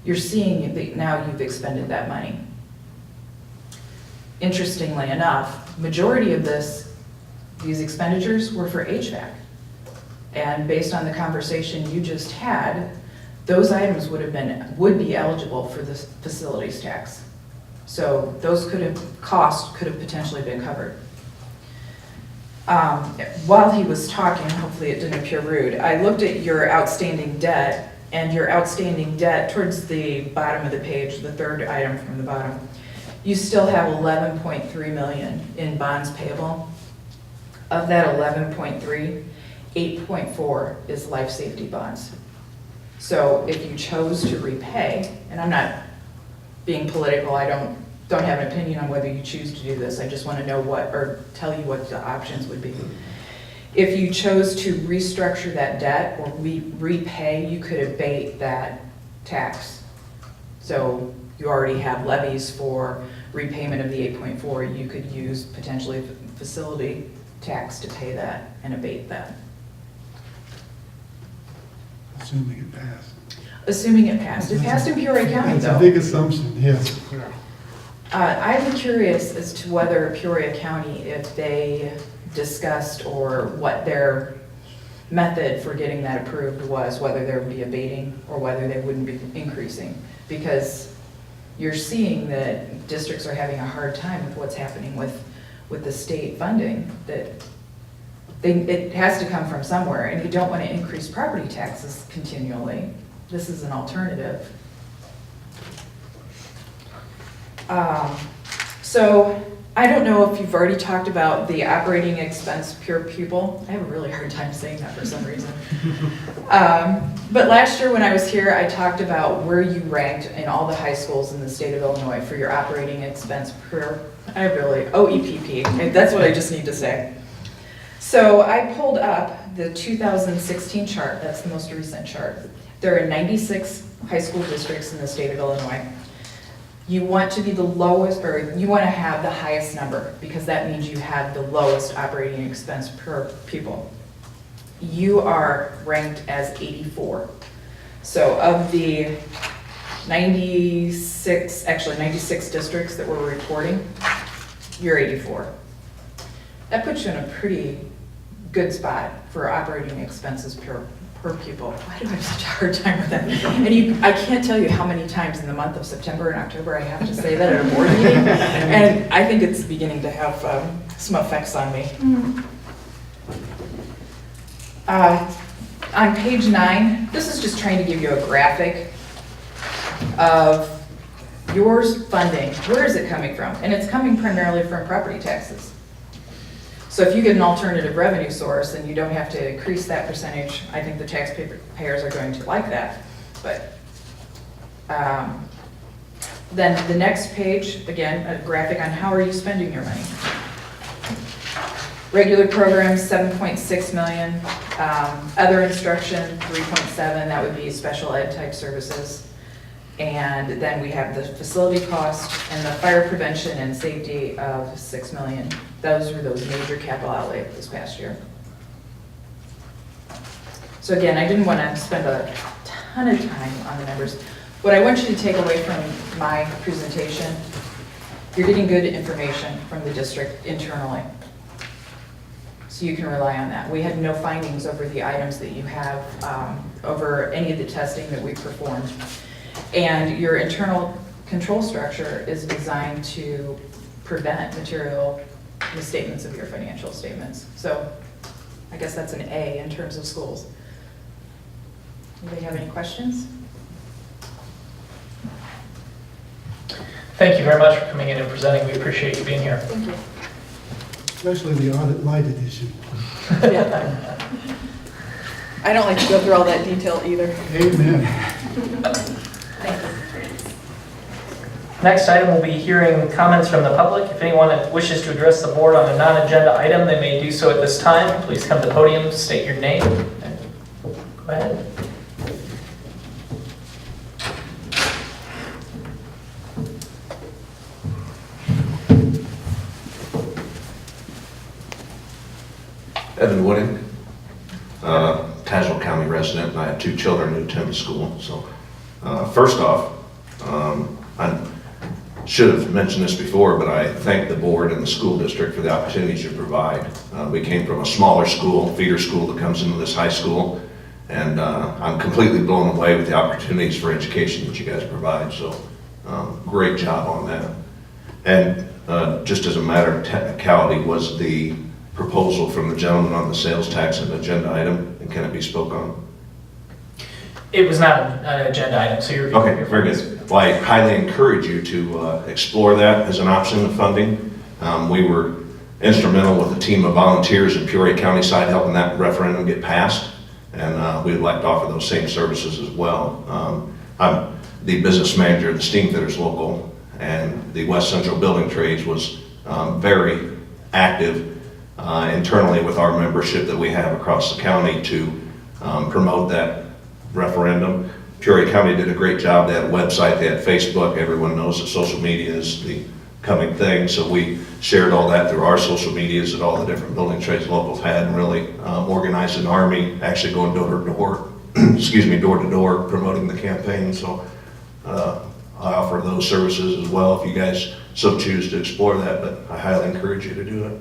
Speaker 12: You're seeing that now you've expended that money. Interestingly enough, majority of these expenditures were for HVAC. And based on the conversation you just had, those items would be eligible for the facilities tax. So those costs could have potentially been covered. While he was talking, hopefully it didn't appear rude, I looked at your outstanding debt, and your outstanding debt towards the bottom of the page, the third item from the bottom, you still have $11.3 million in bonds payable. Of that 11.3, 8.4 is life safety bonds. So if you chose to repay, and I'm not being political, I don't have an opinion on whether you choose to do this. I just want to know tell you what the options would be. If you chose to restructure that debt or repay, you could abate that tax. So you already have levies for repayment of the 8.4. You could use potentially facility tax to pay that and abate that.
Speaker 8: Assuming it passed.
Speaker 12: Assuming it passed. It passed in Peoria County, though.
Speaker 8: That's a big assumption, yes.
Speaker 12: I'm curious as to whether Peoria County, if they discussed or what their method for getting that approved was, whether there would be abating or whether they wouldn't be increasing. Because you're seeing that districts are having a hard time with what's happening with the state funding, that it has to come from somewhere, and you don't want to increase property taxes continually. This is an alternative. So I don't know if you've already talked about the operating expense per pupil. I have a really hard time saying that for some reason. But last year when I was here, I talked about where you ranked in all the high schools in the state of Illinois for your operating expense per, OEPP. That's what I just need to say. So I pulled up the 2016 chart. That's the most recent chart. There are 96 high school districts in the state of Illinois. You want to be the lowest, or you want to have the highest number, because that means you have the lowest operating expense per pupil. You are ranked as 84. So of the 96 districts that we're reporting, you're 84. That puts you in a pretty good spot for operating expenses per pupil. Why do I have such a hard time with that? And I can't tell you how many times in the month of September and October I have to say that at a board meeting, and I think it's beginning to have some effects on me. On page 9, this is just trying to give you a graphic of your funding. Where is it coming from? And it's coming primarily from property taxes. So if you get an alternative revenue source and you don't have to increase that percentage, I think the taxpayers are going to like that. But then the next page, again, a graphic on how are you spending your money. Regular programs, 7.6 million. Other instruction, 3.7. That would be special ed type services. And then we have the facility cost and the fire prevention and safety of 6 million. Those were those major capital outlay this past year. So again, I didn't want to spend a ton of time on the numbers. What I want you to take away from my presentation, you're getting good information from the district internally. So you can rely on that. We had no findings over the items that you have, over any of the testing that we performed. And your internal control structure is designed to prevent material misstatements of your financial statements. So I guess that's an A in terms of schools. Anybody have any questions?
Speaker 2: Thank you very much for coming in and presenting. We appreciate you being here.
Speaker 12: Thank you.
Speaker 8: Especially the audit light edition.
Speaker 12: Yeah. I don't like to go through all that detail either.
Speaker 8: Amen.
Speaker 12: Thank you.
Speaker 2: Next item, we'll be hearing comments from the public. If anyone wishes to address the board on a non-agenda item, they may do so at this time. Please come to the podium, state your name, and go ahead.
Speaker 13: Evan Wooding, Tazewell County resident, and I have 2 children who attend the school. So first off, I should have mentioned this before, but I thank the board and the school district for the opportunities you provide. We came from a smaller school, feeder school that comes into this high school, and I'm completely blown away with the opportunities for education that you guys provide. So great job on that. And just as a matter of technicality, was the proposal from the gentleman on the sales tax an agenda item, and can it be spoke on?
Speaker 2: It was not an agenda item, so you're...
Speaker 13: Okay, very good. Well, I highly encourage you to explore that as an option of funding. We were instrumental with a team of volunteers in Peoria County side helping that referendum get passed, and we'd like to offer those same services as well. I'm the business manager of the Steam Fitters Local, and the West Central Building Trades was very active internally with our membership that we have across the county to promote that referendum. Peoria County did a great job. They had a website, they had Facebook. Everyone knows that social media is the coming thing, so we shared all that through our social medias that all the different building trades locals had, and really organized an army, actually going door to door, door to door, promoting the campaign. So I offer those services as well if you guys so choose to explore that, but I highly encourage you to do it.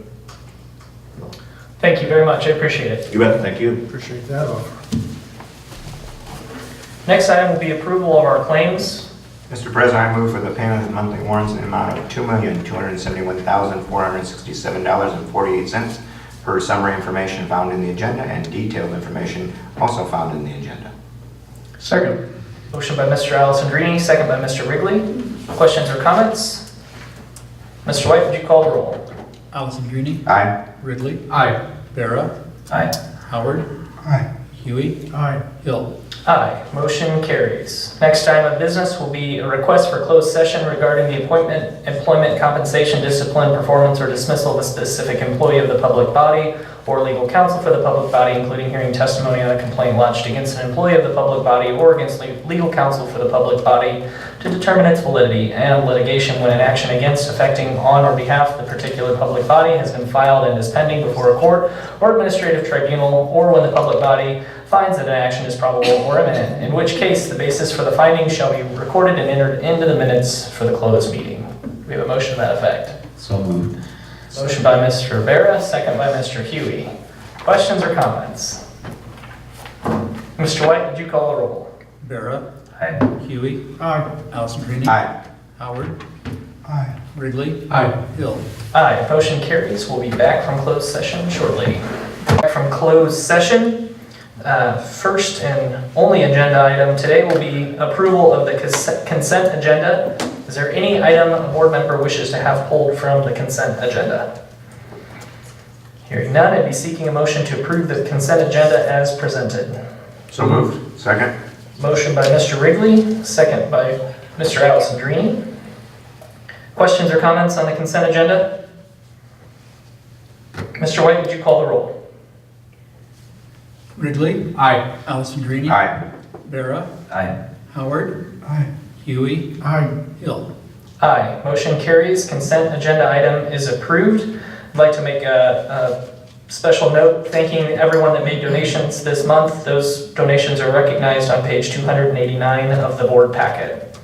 Speaker 2: Thank you very much. I appreciate it.
Speaker 13: You bet. Thank you.
Speaker 7: Appreciate that offer.
Speaker 2: Next item will be approval of our claims.
Speaker 6: Mr. President, I move for the payment of the monthly warrants in the amount of $2,271,467.48 per summary information found in the agenda and detailed information also found in the agenda.
Speaker 3: Second.
Speaker 2: Motion by Mr. Alessandrini, second by Mr. Wrigley. Questions or comments? Mr. White, would you call the roll?
Speaker 3: Allison Greenie,
Speaker 6: Aye.
Speaker 3: Ridley,
Speaker 4: Aye.
Speaker 3: Vera,
Speaker 5: Aye.
Speaker 3: Howard,
Speaker 8: Aye.
Speaker 3: Huey,
Speaker 7: Aye.
Speaker 3: Hill.
Speaker 2: Aye, motion carries. Next item of business will be a request for closed session regarding the appointment, employment, compensation, discipline, performance, or dismissal of a specific employee of the public body or legal counsel for the public body, including hearing testimony on a complaint lodged against an employee of the public body or against legal counsel for the public body to determine its validity, and litigation when an action against, affecting, on, or behalf of the particular public body has been filed and is pending before a court or administrative tribunal, or when the public body finds that an action is probable or imminent, in which case the basis for the finding shall be recorded and entered into the minutes for the closed meeting. We have a motion to that effect.
Speaker 5: So moved.
Speaker 2: Motion by Mr. Vera, second by Mr. Huey. Questions or comments? Mr. White, would you call the roll?
Speaker 3: Vera,
Speaker 5: Aye.
Speaker 3: Huey,
Speaker 7: Aye.
Speaker 3: Allison Greenie,
Speaker 6: Aye.
Speaker 3: Howard,
Speaker 8: Aye.
Speaker 3: Ridley,
Speaker 4: Aye.
Speaker 3: Hill.
Speaker 2: Aye, motion carries. We'll be back from closed session shortly. Back from closed session. First and only agenda item today will be approval of the consent agenda. Is there any item a board member wishes to have pulled from the consent agenda? Hearing none, I'd be seeking a motion to approve the consent agenda as presented.
Speaker 6: So moved. Second.
Speaker 2: Motion by Mr. Wrigley, second by Mr. Alessandrini. Questions or comments on the consent agenda? Mr. White, would you call the roll?
Speaker 3: Ridley,
Speaker 4: Aye.
Speaker 3: Allison Greenie,
Speaker 6: Aye.
Speaker 3: Vera,
Speaker 5: Aye.
Speaker 3: Howard,
Speaker 8: Aye.
Speaker 3: Huey,
Speaker 7: Aye.
Speaker 3: Hill.
Speaker 2: Aye. Motion carries. Consent agenda item is approved. I'd like to make a special note thanking everyone that made donations this month. Those donations are recognized on page 289 of the board packet.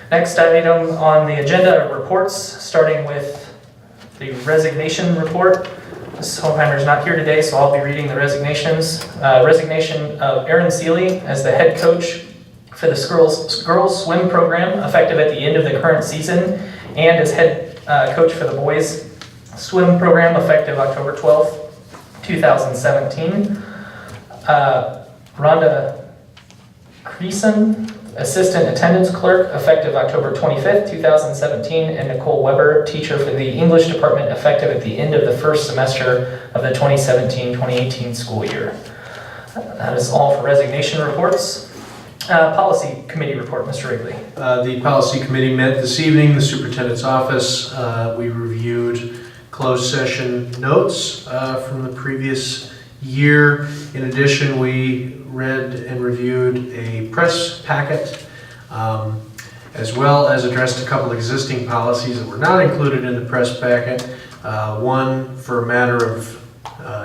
Speaker 2: Next item on the agenda are reports, starting with the resignation report. Ms. Hohenheimer is not here today, so I'll be reading the resignations. Resignation of Aaron Seeley as the head coach for the girls swim program, effective at the end of the current season, and as head coach for the boys swim program, effective October 12th, 2017. Rhonda Creason, assistant attendance clerk, effective October 25th, 2017, and Nicole Weber, teacher for the English department, effective at the end of the first semester of the 2017-2018 school year. That is all for resignation reports. Policy committee report, Mr. Wrigley.
Speaker 4: The policy committee met this evening, the superintendent's office. We reviewed closed session notes from the previous year. In addition, we read and reviewed a press packet, as well as addressed a couple existing policies that were not included in the press packet. One, for a matter of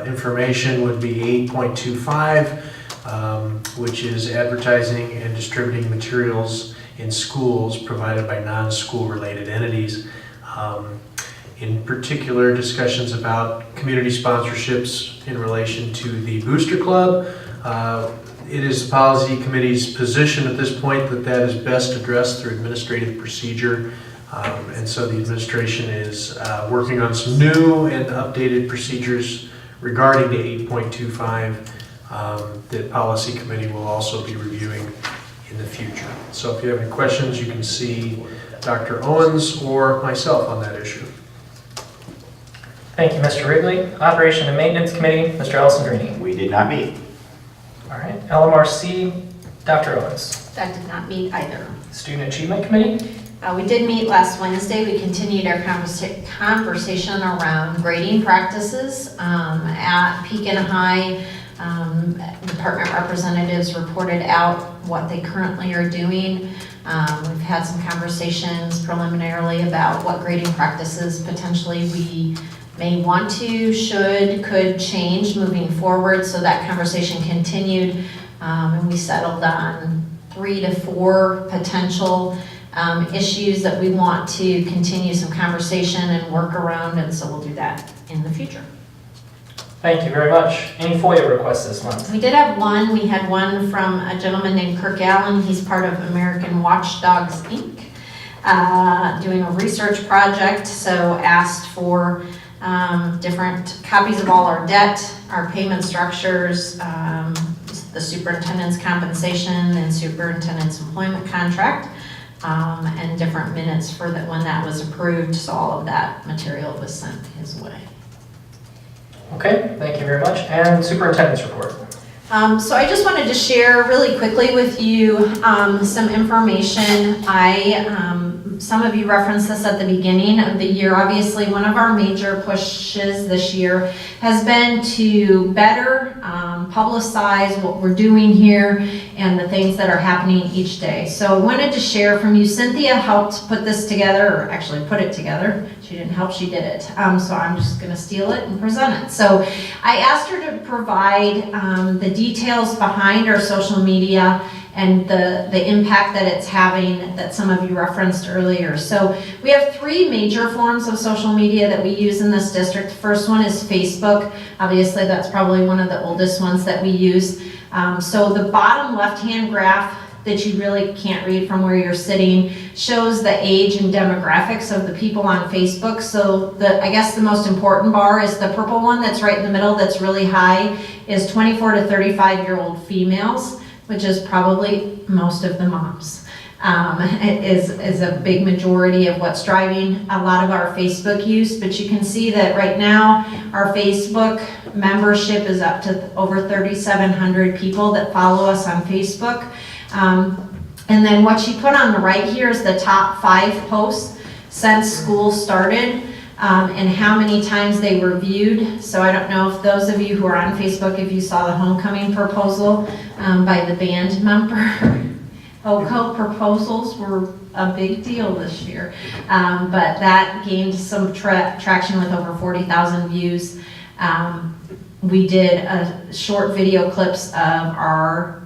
Speaker 4: information, would be 8.25, which is advertising and distributing materials in schools provided by non-school related entities. In particular, discussions about community sponsorships in relation to the Booster Club. It is the policy committee's position at this point that that is best addressed through administrative procedure. And so the administration is working on some new and updated procedures regarding the 8.25 that policy committee will also be reviewing in the future. So if you have any questions, you can see Dr. Owens or myself on that issue.
Speaker 2: Thank you, Mr. Wrigley. Operation and Maintenance Committee, Mr. Alessandrini.
Speaker 6: We did not meet.
Speaker 2: All right, LMRC, Dr. Owens.
Speaker 11: That did not meet either.
Speaker 2: Student Achievement Committee.
Speaker 11: We did meet last Wednesday. We continued our conversation around grading practices at Pekin High. Department representatives reported out what they currently are doing. We've had some conversations preliminarily about what grading practices potentially we may want to, should, could change moving forward. So that conversation continued, and we settled on 3 to 4 potential issues that we want to continue some conversation and work around, and so we'll do that in the future.
Speaker 2: Thank you very much. Any FOIA requests this month?
Speaker 11: We did have one. We had one from a gentleman named Kirk Allen. He's part of American Watchdogs, Inc., doing a research project, so asked for different copies of all our debt, our payment structures, the superintendent's compensation and superintendent's employment contract. and different minutes for that when that was approved, so all of that material was sent his way.
Speaker 2: Okay, thank you very much. And superintendent's report.
Speaker 11: So I just wanted to share really quickly with you some information. Some of you referenced this at the beginning of the year. Obviously, one of our major pushes this year has been to better publicize what we're doing here and the things that are happening each day. So I wanted to share from you. Cynthia helped put this together, or actually put it together. She didn't help, she did it. So I'm just going to steal it and present it. So I asked her to provide the details behind our social media and the impact that it's having that some of you referenced earlier. So we have 3 major forms of social media that we use in this district. The first one is Facebook. Obviously, that's probably one of the oldest ones that we use. So the bottom left-hand graph that you really can't read from where you're sitting shows the age and demographics of the people on Facebook. So I guess the most important bar is the purple one that's right in the middle that's really high, is 24 to 35-year-old females, which is probably most of the moms. It is a big majority of what's driving a lot of our Facebook use, but you can see that right now our Facebook membership is up to over 3,700 people that follow us on Facebook. And then what she put on the right here is the top 5 posts since school started. And how many times they were viewed. So I don't know if those of you who are on Facebook, if you saw the homecoming proposal by the band member. HOCO proposals were a big deal this year. But that gained some traction with over 40,000 views. We did short video clips of our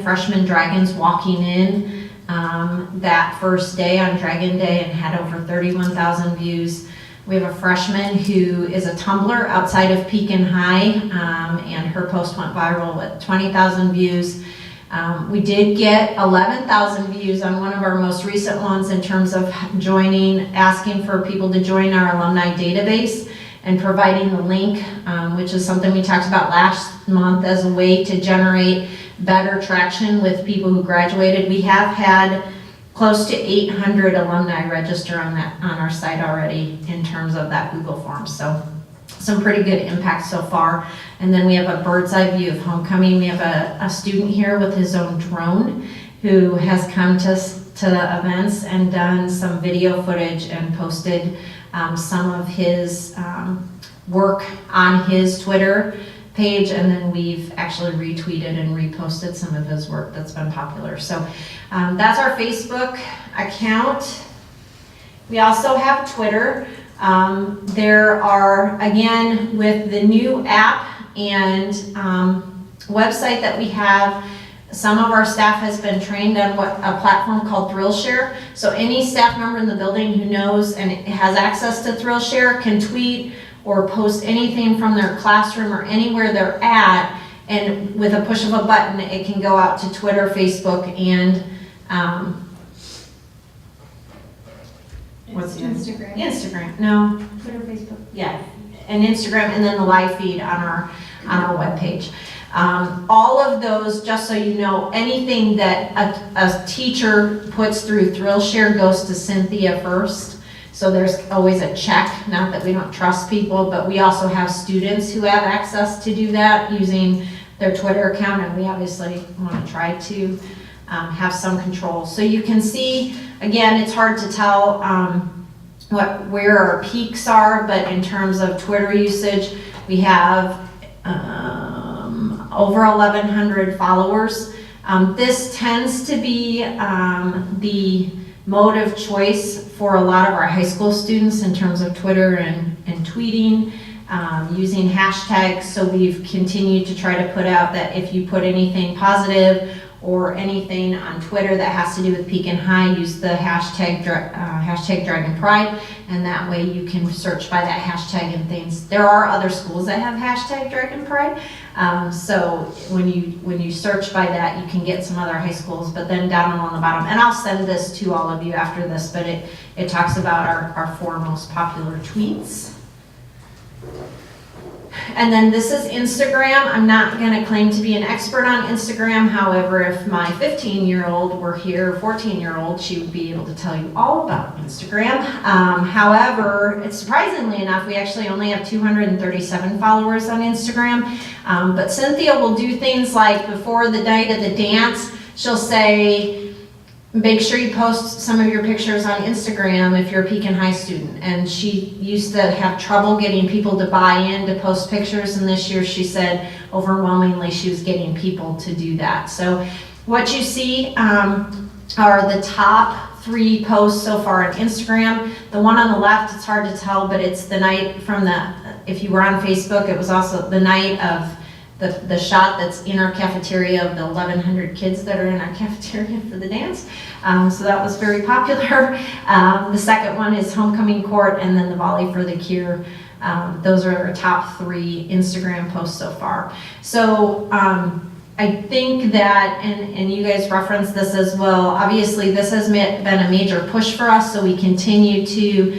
Speaker 11: freshman dragons walking in that first day on Dragon Day and had over 31,000 views. We have a freshman who is a Tumblr outside of Pekin High, and her post went viral with 20,000 views. We did get 11,000 views on one of our most recent ones in terms of asking for people to join our alumni database and providing the link, which is something we talked about last month as a way to generate better traction with people who graduated. We have had close to 800 alumni register on our site already in terms of that Google form. So some pretty good impact so far. And then we have a bird's eye view of homecoming. We have a student here with his own drone who has come to the events and done some video footage and posted some of his work on his Twitter page, and then we've actually retweeted and reposted some of his work that's been popular. So that's our Facebook account. We also have Twitter. There are, again, with the new app and website that we have, some of our staff has been trained on a platform called ThrillShare. So any staff member in the building who knows and has access to ThrillShare can tweet or post anything from their classroom or anywhere they're at, and with a push of a button, it can go out to Twitter, Facebook, and what's
Speaker 9: Instagram.
Speaker 11: Instagram. No.
Speaker 9: Twitter, Facebook.
Speaker 11: Yeah, and Instagram, and then the live feed on our webpage. All of those, just so you know, anything that a teacher puts through ThrillShare goes to Cynthia first. So there's always a check, not that we don't trust people, but we also have students who have access to do that using their Twitter account, and we obviously want to try to have some control. So you can see, again, it's hard to tell where our peaks are, but in terms of Twitter usage, we have over 1,100 followers. This tends to be the mode of choice for a lot of our high school students in terms of Twitter and tweeting, using hashtags. So we've continued to try to put out that if you put anything positive or anything on Twitter that has to do with Pekin High, use the hashtag Dragon Pride, and that way you can search by that hashtag and things. There are other schools that have hashtag Dragon Pride, so when you search by that, you can get some other high schools. But then down along the bottom, and I'll send this to all of you after this, but it talks about our 4 most popular tweets. And then this is Instagram. I'm not gonna claim to be an expert on Instagram. However, if my 15-year-old were here, 14-year-old, she would be able to tell you all about Instagram. However, it's surprisingly enough, we actually only have 237 followers on Instagram. But Cynthia will do things like before the night of the dance, she'll say, make sure you post some of your pictures on Instagram if you're a Pekin High student. And she used to have trouble getting people to buy in to post pictures, and this year she said overwhelmingly she was getting people to do that. So what you see are the top 3 posts so far on Instagram. The one on the left, it's hard to tell, but it's the night from if you were on Facebook, it was also the night of the shot that's in our cafeteria of the 1,100 kids that are in our cafeteria for the dance. So that was very popular. The second one is Homecoming Court, and then the Volley for the Cure. Those are our top 3 Instagram posts so far. So I think that, and you guys referenced this as well, obviously this has been a major push for us, so we continue to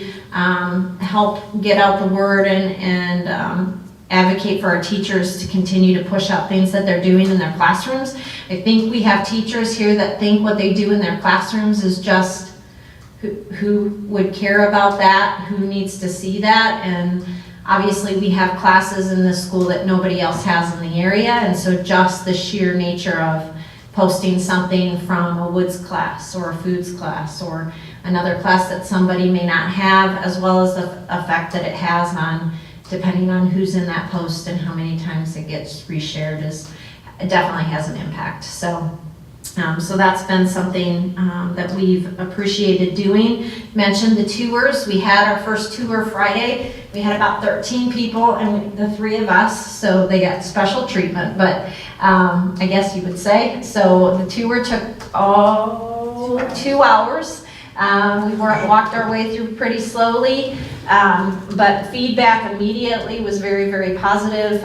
Speaker 11: help get out the word and advocate for our teachers to continue to push out things that they're doing in their classrooms. I think we have teachers here that think what they do in their classrooms is just who would care about that, who needs to see that, and obviously we have classes in this school that nobody else has in the area, and so just the sheer nature of posting something from a woods class or a foods class or another class that somebody may not have, as well as the effect that it has on, depending on who's in that post and how many times it gets reshared, it definitely has an impact. So that's been something that we've appreciated doing. Mentioned the tours. We had our first tour Friday. We had about 13 people, and the 3 of us, so they got special treatment, but I guess you would say. So the tour took 2 hours. We walked our way through pretty slowly, but feedback immediately was very, very positive.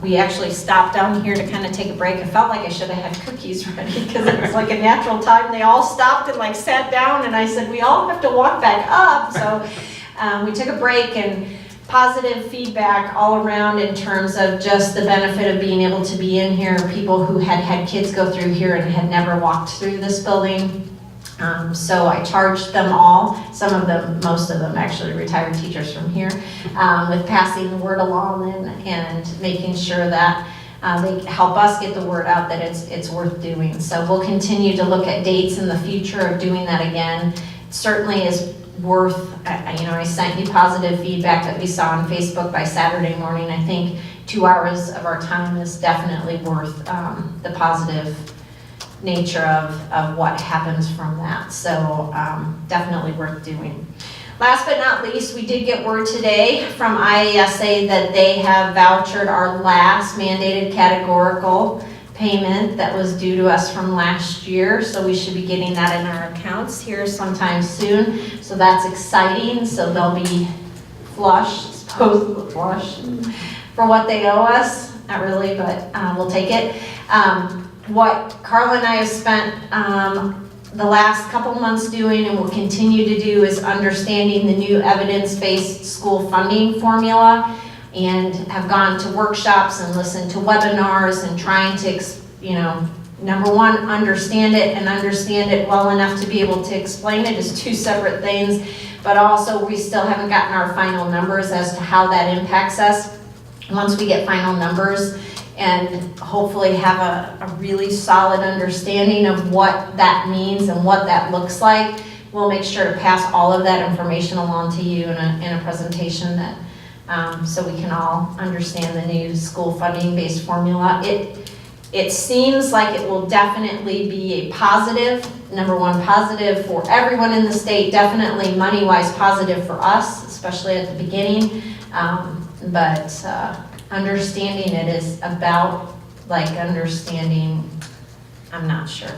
Speaker 11: We actually stopped down here to kind of take a break. I felt like I should have had cookies ready because it was like a natural time. They all stopped and like sat down, and I said, we all have to walk back up. So we took a break, and positive feedback all around in terms of just the benefit of being able to be in here. People who had kids go through here and had never walked through this building. So I charged them all, some of them, most of them actually retired teachers from here, with passing the word along and making sure that they help us get the word out that it's worth doing. So we'll continue to look at dates in the future of doing that again. It certainly is worth, I sent you positive feedback that we saw on Facebook by Saturday morning. I think 2 hours of our time is definitely worth the positive nature of what happens from that. So definitely worth doing. Last but not least, we did get word today from IASA that they have vouchered our last mandated categorical payment that was due to us from last year. So we should be getting that in our accounts here sometime soon. So that's exciting. So they'll be flush, supposedly flush, for what they owe us. Not really, but we'll take it. What Carla and I have spent the last couple months doing and will continue to do is understanding the new evidence-based school funding formula, and have gone to workshops and listened to webinars and trying to, number one, understand it, and understand it well enough to be able to explain it as 2 separate things, but also we still haven't gotten our final numbers as to how that impacts us. Once we get final numbers, and hopefully have a really solid understanding of what that means and what that looks like, we'll make sure to pass all of that information along to you in a presentation that so we can all understand the new school funding based formula. It seems like it will definitely be a positive, number one, positive for everyone in the state, definitely money-wise positive for us, especially at the beginning, but understanding it is about like understanding, I'm not sure.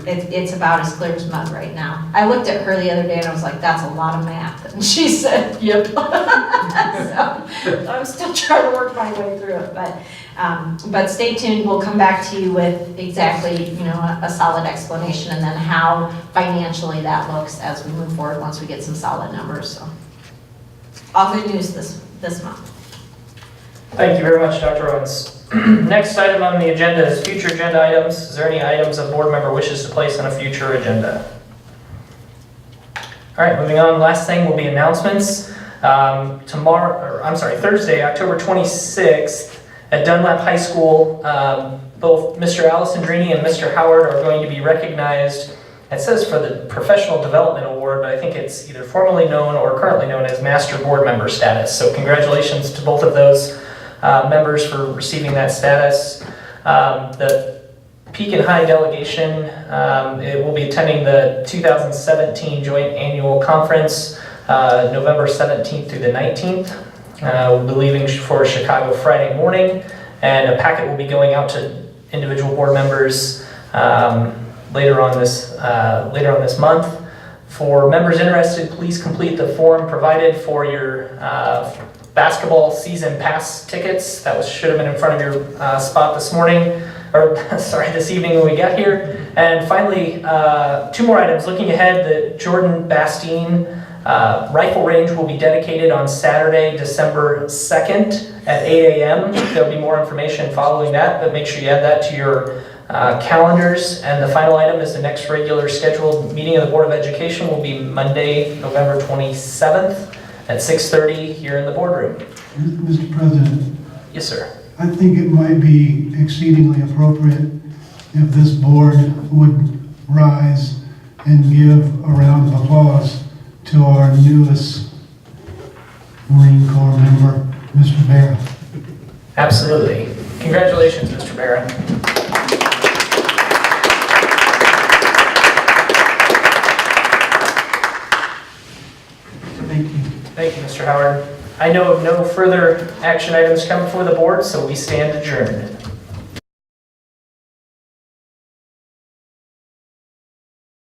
Speaker 11: It's about as clear as mud right now. I looked at her the other day and I was like, that's a lot of math. And she said, yep. So I'm still trying to work my way through it, but stay tuned. We'll come back to you with exactly, a solid explanation, and then how financially that looks as we move forward once we get some solid numbers. So all good news this month.
Speaker 2: Thank you very much, Dr. Owens. Next item on the agenda is future agenda items. Is there any items a board member wishes to place on a future agenda? All right, moving on. Last thing will be announcements. Thursday, October 26th, at Dunlap High School, both Mr. Alessandrini and Mr. Howard are going to be recognized. It says for the Professional Development Award, but I think it's either formally known or currently known as Master Board Member status. So congratulations to both of those members for receiving that status. The Pekin High delegation it will be attending the 2017 Joint Annual Conference, November 17th through the 19th. We'll be leaving for Chicago Friday morning, and a packet will be going out to individual board members later on this month. For members interested, please complete the form provided for your basketball season pass tickets. That should have been in front of your spot this morning, or sorry, this evening when we got here. And finally, 2 more items. Looking ahead, the Jordan Bastine rifle range will be dedicated on Saturday, December 2nd at 8 a.m. There'll be more information following that, but make sure you add that to your calendars. And the final item is the next regular scheduled meeting of the Board of Education will be Monday, November 27th at 6:30 here in the boardroom.
Speaker 8: Mr. President,
Speaker 2: Yes, sir.
Speaker 8: I think it might be exceedingly appropriate if this board would rise and give a round of applause to our newest Marine Corps member, Mr. Barron.
Speaker 2: Absolutely. Congratulations, Mr. Barron.
Speaker 8: Thank you.
Speaker 2: Thank you, Mr. Howard. I know of no further action items coming before the board, so we stand adjourned.